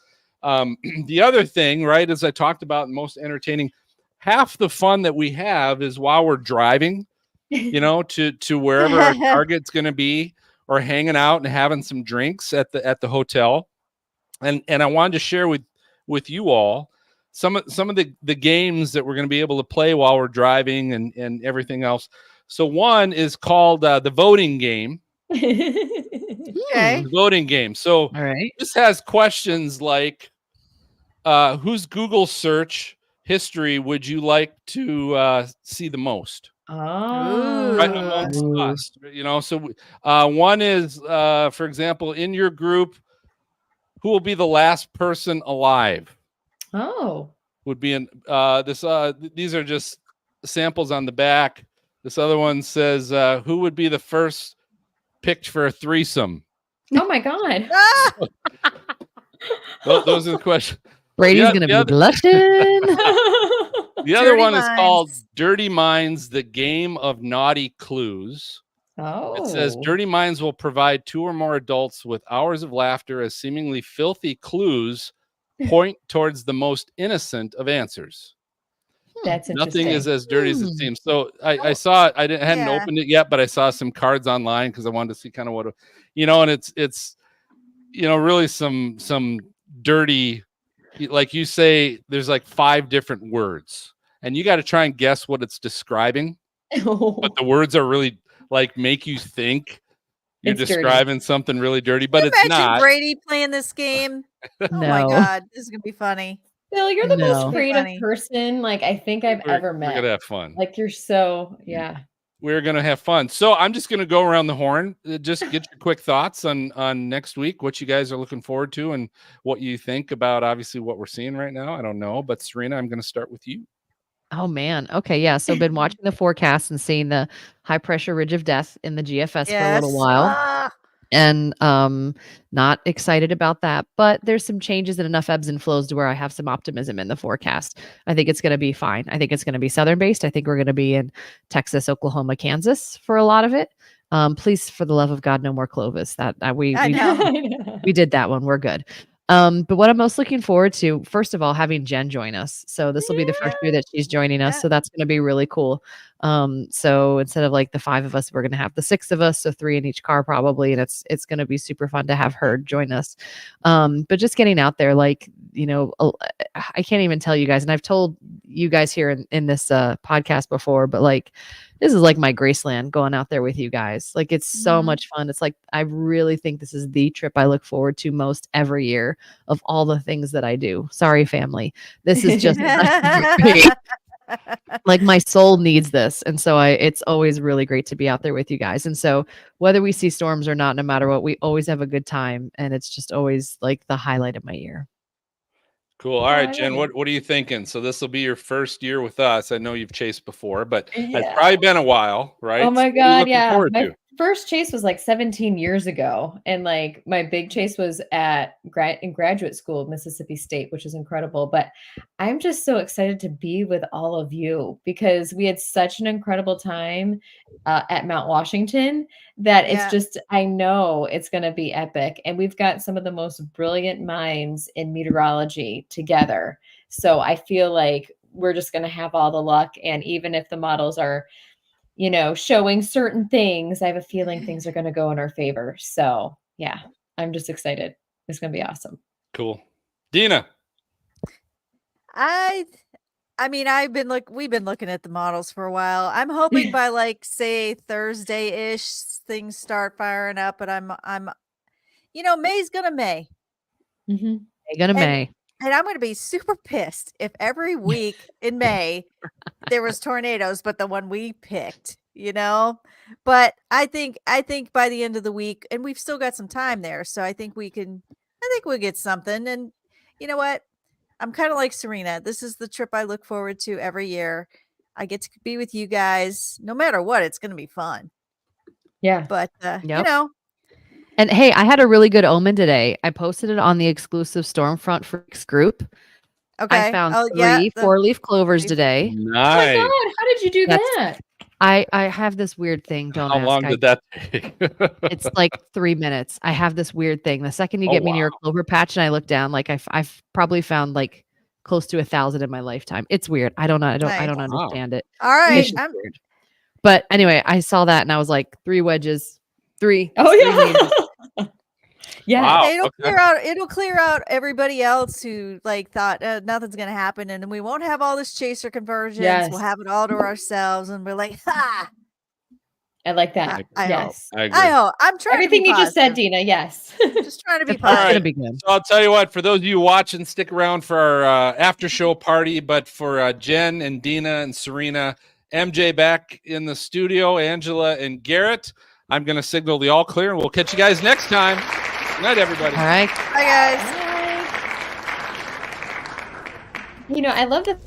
The other thing, right, as I talked about, most entertaining, half the fun that we have is while we're driving, to wherever our target's going to be, or hanging out and having some drinks at the hotel. And I wanted to share with you all some of the games that we're going to be able to play while we're driving and everything else. So one is called the voting game. Okay. The voting game. So All right. this has questions like, whose Google search history would you like to see the most? Right amongst us, you know. So one is, for example, in your group, who will be the last person alive? Oh. Would be in this. These are just samples on the back. This other one says, who would be the first picked for a threesome? Oh my God. Those are the questions. Brady's gonna be blushing. The other one is called Dirty Minds, the Game of Naughty Clues. Oh. It says Dirty Minds will provide 2 or more adults with hours of laughter as seemingly filthy clues point towards the most innocent of answers. That's Nothing is interesting. as dirty as it seems. So I saw it. Hadn't opened it yet, but I saw some cards online because I wanted to see kind of what, you know, and it's you know, really some dirty, like you say, there's like 5 different words and you got to try and guess what it's describing. But the words are really like make you think you're It's describing something really dirty, but it's Imagine not. Brady playing this game. Oh my No. God, this is gonna be funny. Bill, you're the most No. creative Funny. person like I think I've ever met. We're gonna have fun. Like you're so We're gonna have fun. So I'm just gonna go around the horn. Just get your quick thoughts on next week, what you guys are looking forward to, and what you think about obviously what we're seeing right now. I don't know, but Serena, I'm gonna start with you. Oh man. Okay. Yeah. So been watching the forecast and seeing the high pressure ridge of death in the GFS for a little while. And not excited about that, but there's some changes and enough ebbs and flows to where I have some optimism in the forecast. I think it's going to be fine. I think it's going to be southern based. I think we're going to be in Texas, Oklahoma, Kansas for a lot of it. Please, for the love of God, no more Clovis. That we did that one. We're good. But what I'm most looking forward to, first of all, having Jen join us. So this will be the first year that she's joining us. So that's going to be really cool. So instead of like the 5 of us, we're going to have the 6 of us. So 3 in each car probably. And it's going to be super fun to have her join us. But just getting out there, like, you know, I can't even tell you guys, and I've told you guys here in this podcast before, but like, this is like my Graceland going out there with you guys. Like, it's so much fun. It's like, I really think this is the trip I look forward to most every year of all the things that I do. Sorry, family. This is just like my soul needs this. And so it's always really great to be out there with you guys. And so whether we see storms or not, no matter what, we always have a good time. And it's just always like the highlight of my year. Cool. All right, Jen, what are you thinking? So this will be your first year with us. I know you've chased before, but it's probably been a while, right? Oh my So what are you God, looking yeah. forward My to? first chase was like 17 years ago. And like my big chase was in graduate school, Mississippi State, which is incredible. But I'm just so excited to be with all of you because we had such an incredible time at Mount Washington that it's just, I know it's going to be epic. And we've got some of the most brilliant minds in meteorology together. So I feel like we're just going to have all the luck. And even if the models are, you know, showing certain things, I have a feeling things are going to go in our favor. So yeah, I'm just excited. It's going to be awesome. Cool. Dina. I mean, we've been looking at the models for a while. I'm hoping by like say Thursday-ish things start firing up, but I'm you know, May's gonna May. May gonna May. And I'm gonna be super pissed if every week in May there was tornadoes, but the one we picked, you know. But I think by the end of the week, and we've still got some time there, so I think we'll get something. And you know what? I'm kind of like Serena. This is the trip I look forward to every year. I get to be with you guys. No matter what, it's going to be fun. Yeah. But, you know. And hey, I had a really good omen today. I posted it on the exclusive Stormfront Freaks group. Okay. I found 3 4-leaf clovers today. Nice. Oh my God, how did you do that? I have this weird thing. Don't How ask. long did that take? It's like 3 minutes. I have this weird thing. The second you get me near a clover patch and I look down, like I've probably found like close to 1,000 in my lifetime. It's weird. I don't know. I don't understand it. All right. It's just weird. But anyway, I saw that and I was like, 3 wedges, 3. Oh yeah. Yeah. Wow. It'll clear out everybody else who like thought nothing's gonna happen, and then we won't have all this chaser conversions. Yes. We'll have it all to ourselves, and we're like, ha! I like that. I yes. I agree. I hope. I'm trying Everything to be you just said, positive. Dina. Yes. Just trying to be It's positive. gonna be good. So I'll tell you what, for those of you watching, stick around for our after show party. But for Jen and Dina and Serena, MJ back in the studio, Angela and Garrett, I'm going to signal the all clear, and we'll catch you guys next time. Good night, everybody. All right. Bye, guys. You know, I love the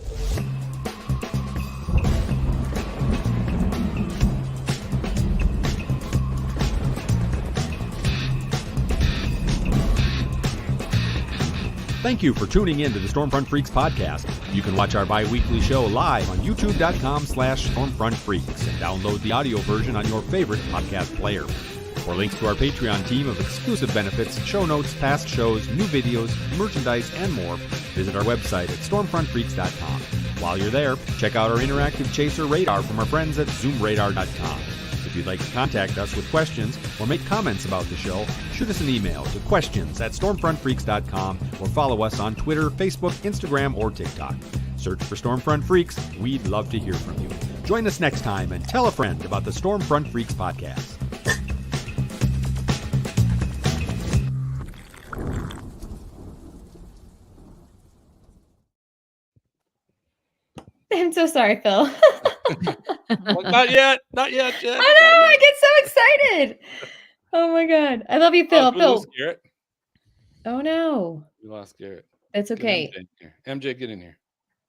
Thank you for tuning in to the Stormfront Freaks podcast. You can watch our bi-weekly show live on youtube.com/StormfrontFreaks and download the audio version on your favorite podcast player. For links to our Patreon team of exclusive benefits, show notes, past shows, new videos, merchandise, and more, visit our website at stormfrontfreaks.com. While you're there, check out our interactive chaser radar from our friends at zoomradar.com. If you'd like to contact us with questions or make comments about the show, shoot us an email to questions@stormfrontfreaks.com or follow us on Twitter, Facebook, Instagram, or TikTok. Search for Stormfront Freaks. We'd love to hear from you. Join us next time and tell a friend about the Stormfront Freaks podcast. I'm so sorry, Phil. Well, not yet. Not yet, Jen. I know. I get so excited. Oh my God. I love you, Phil. We Phil. lost Garrett. Oh no. We lost Garrett. It's Get okay. MJ in here. MJ, get in here.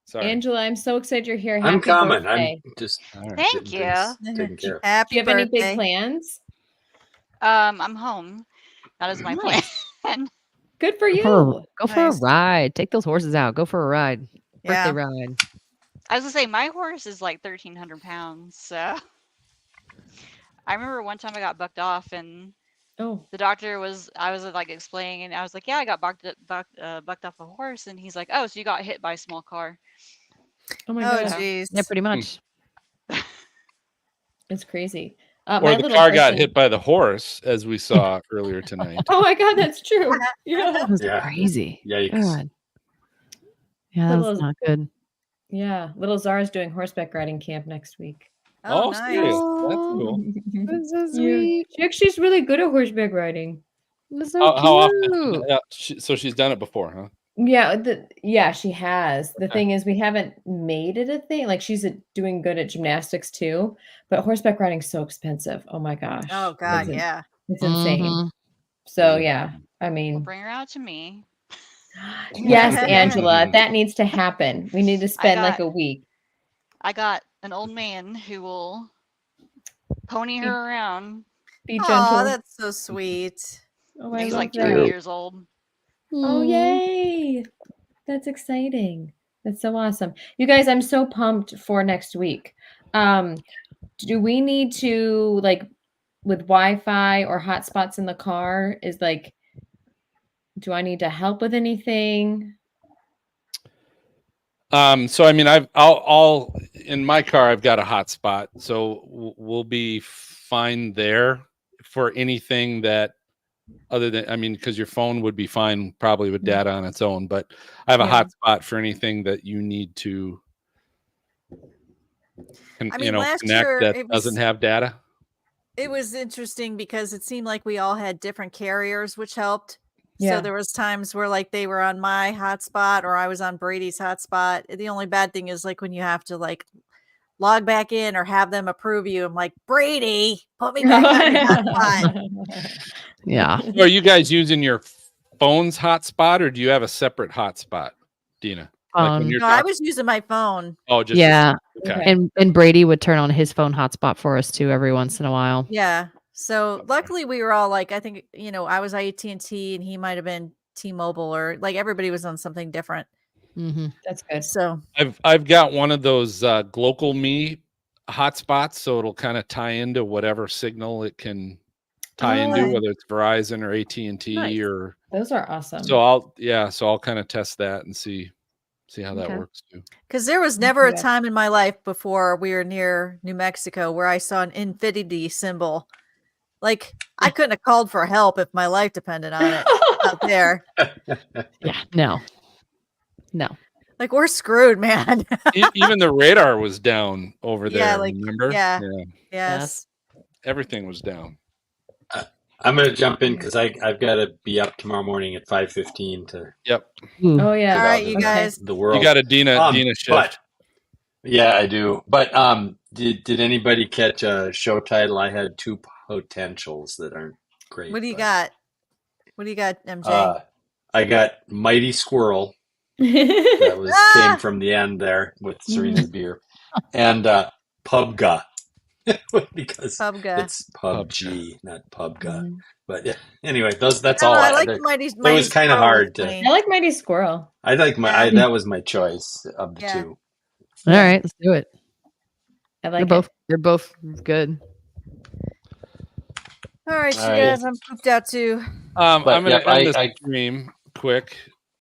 Sorry. Angela, I'm so excited you're here. I'm Happy coming. birthday. I'm just Thank getting you. things taken care of. Happy Do you have any birthday. big plans? I'm home. That is my plan. Good for you. Go for a Nice. ride. Take those horses out. Go for a ride. Yeah. Birthday ride. I was gonna say my horse is like 1,300 pounds. So I remember one time I got bucked off, and Oh. the doctor was. I was like explaining, and I was like, "Yeah, I got bucked off a horse," and he's like, "Oh, so you got hit by a small car?" Oh my Oh, God. jeez. Yeah, pretty much. It's crazy. Or My the little car got person- hit by the horse, as we saw earlier tonight. Oh my God, that's true. Yeah. That was Yeah. crazy. Yikes. God. Yeah, that's Little- not good. Yeah. Little Zara's doing horseback riding camp next week. Oh, serious? nice. That's cool. That's so Yeah. sweet. She's really good at horseback riding. That's so How often? cute. Yeah, so she's done it before, huh? Yeah, she has. The thing is, we haven't made it a thing. Like she's doing good at gymnastics too, but horseback riding's so expensive. Oh my gosh. Oh God, It's- yeah. It's insane. Mhm. So yeah, I Well, mean, bring her out to me. yes, Angela, that needs to happen. We need to spend like got- a week. I got an old man who will pony her around. Be gentle. Oh, that's so sweet. Oh, I He's love like that. 3 years old. Oh, yay. That's exciting. That's so awesome. You guys, I'm so pumped for next week. Do we need to like with Wi-Fi or hotspots in the car do I need to help with anything? So I mean, I'll in my car, I've got a hotspot, so we'll be fine there for anything that other than, I mean, because your phone would be fine probably with data on its own, but I have a Yeah. hotspot for anything that you need to, I mean, last connect year that it was- doesn't have data. It was interesting because it seemed like we all had different carriers, which helped. Yeah. So there was times where like they were on my hotspot or I was on Brady's hotspot. The only bad thing is like when you have to like log back in or have them approve you. I'm like, Brady, put me back on your hotspot. Yeah. So are you guys using your phone's hotspot, or do you have a separate hotspot, Dina? Like when you're No, I talking- was using my phone. Oh, just Yeah. okay. And Brady would turn on his phone hotspot for us too every once in a while. Yeah. So luckily we were all like, I think, I was AT&T and he might have been T-Mobile or like everybody was on something different. Mm-hmm. That's good. So I've got one of those Glocal Me hotspots, so it'll kind of tie into whatever signal it can tie into, Oh. whether it's Verizon or AT&T Nice. or. Those are awesome. So I'll kind of test that and see how that Okay. works too. because there was never a Yeah. time in my life before we were near New Mexico where I saw an infinity symbol Like I couldn't have called for help if my life depended on it out there. Yeah, no. Like we're screwed, man. Even the radar was down over there. Yeah, like remember? yeah. Yes. Everything was down. I'm going to jump in because I've got to be up tomorrow morning at 5:15 to. Yep. Oh yeah. All right, you guys. The world. You got a Dina shift. But, yeah, I do. But did anybody catch a show title? I had two potentials that aren't great. What do you got? What do you got, MJ? I got Mighty Squirrel. That came from the end there with Serena's beer, and Pubga because Pubga. it's PUBG, not Pubga. But yeah, anyway, that's all. I like Mighty. It was kind of hard to. I like Mighty Squirrel. I like that was my choice of the two. All right, let's do it. I like They're both good. All right, you guys, I'm pooped out too. I'm going to end this stream quick.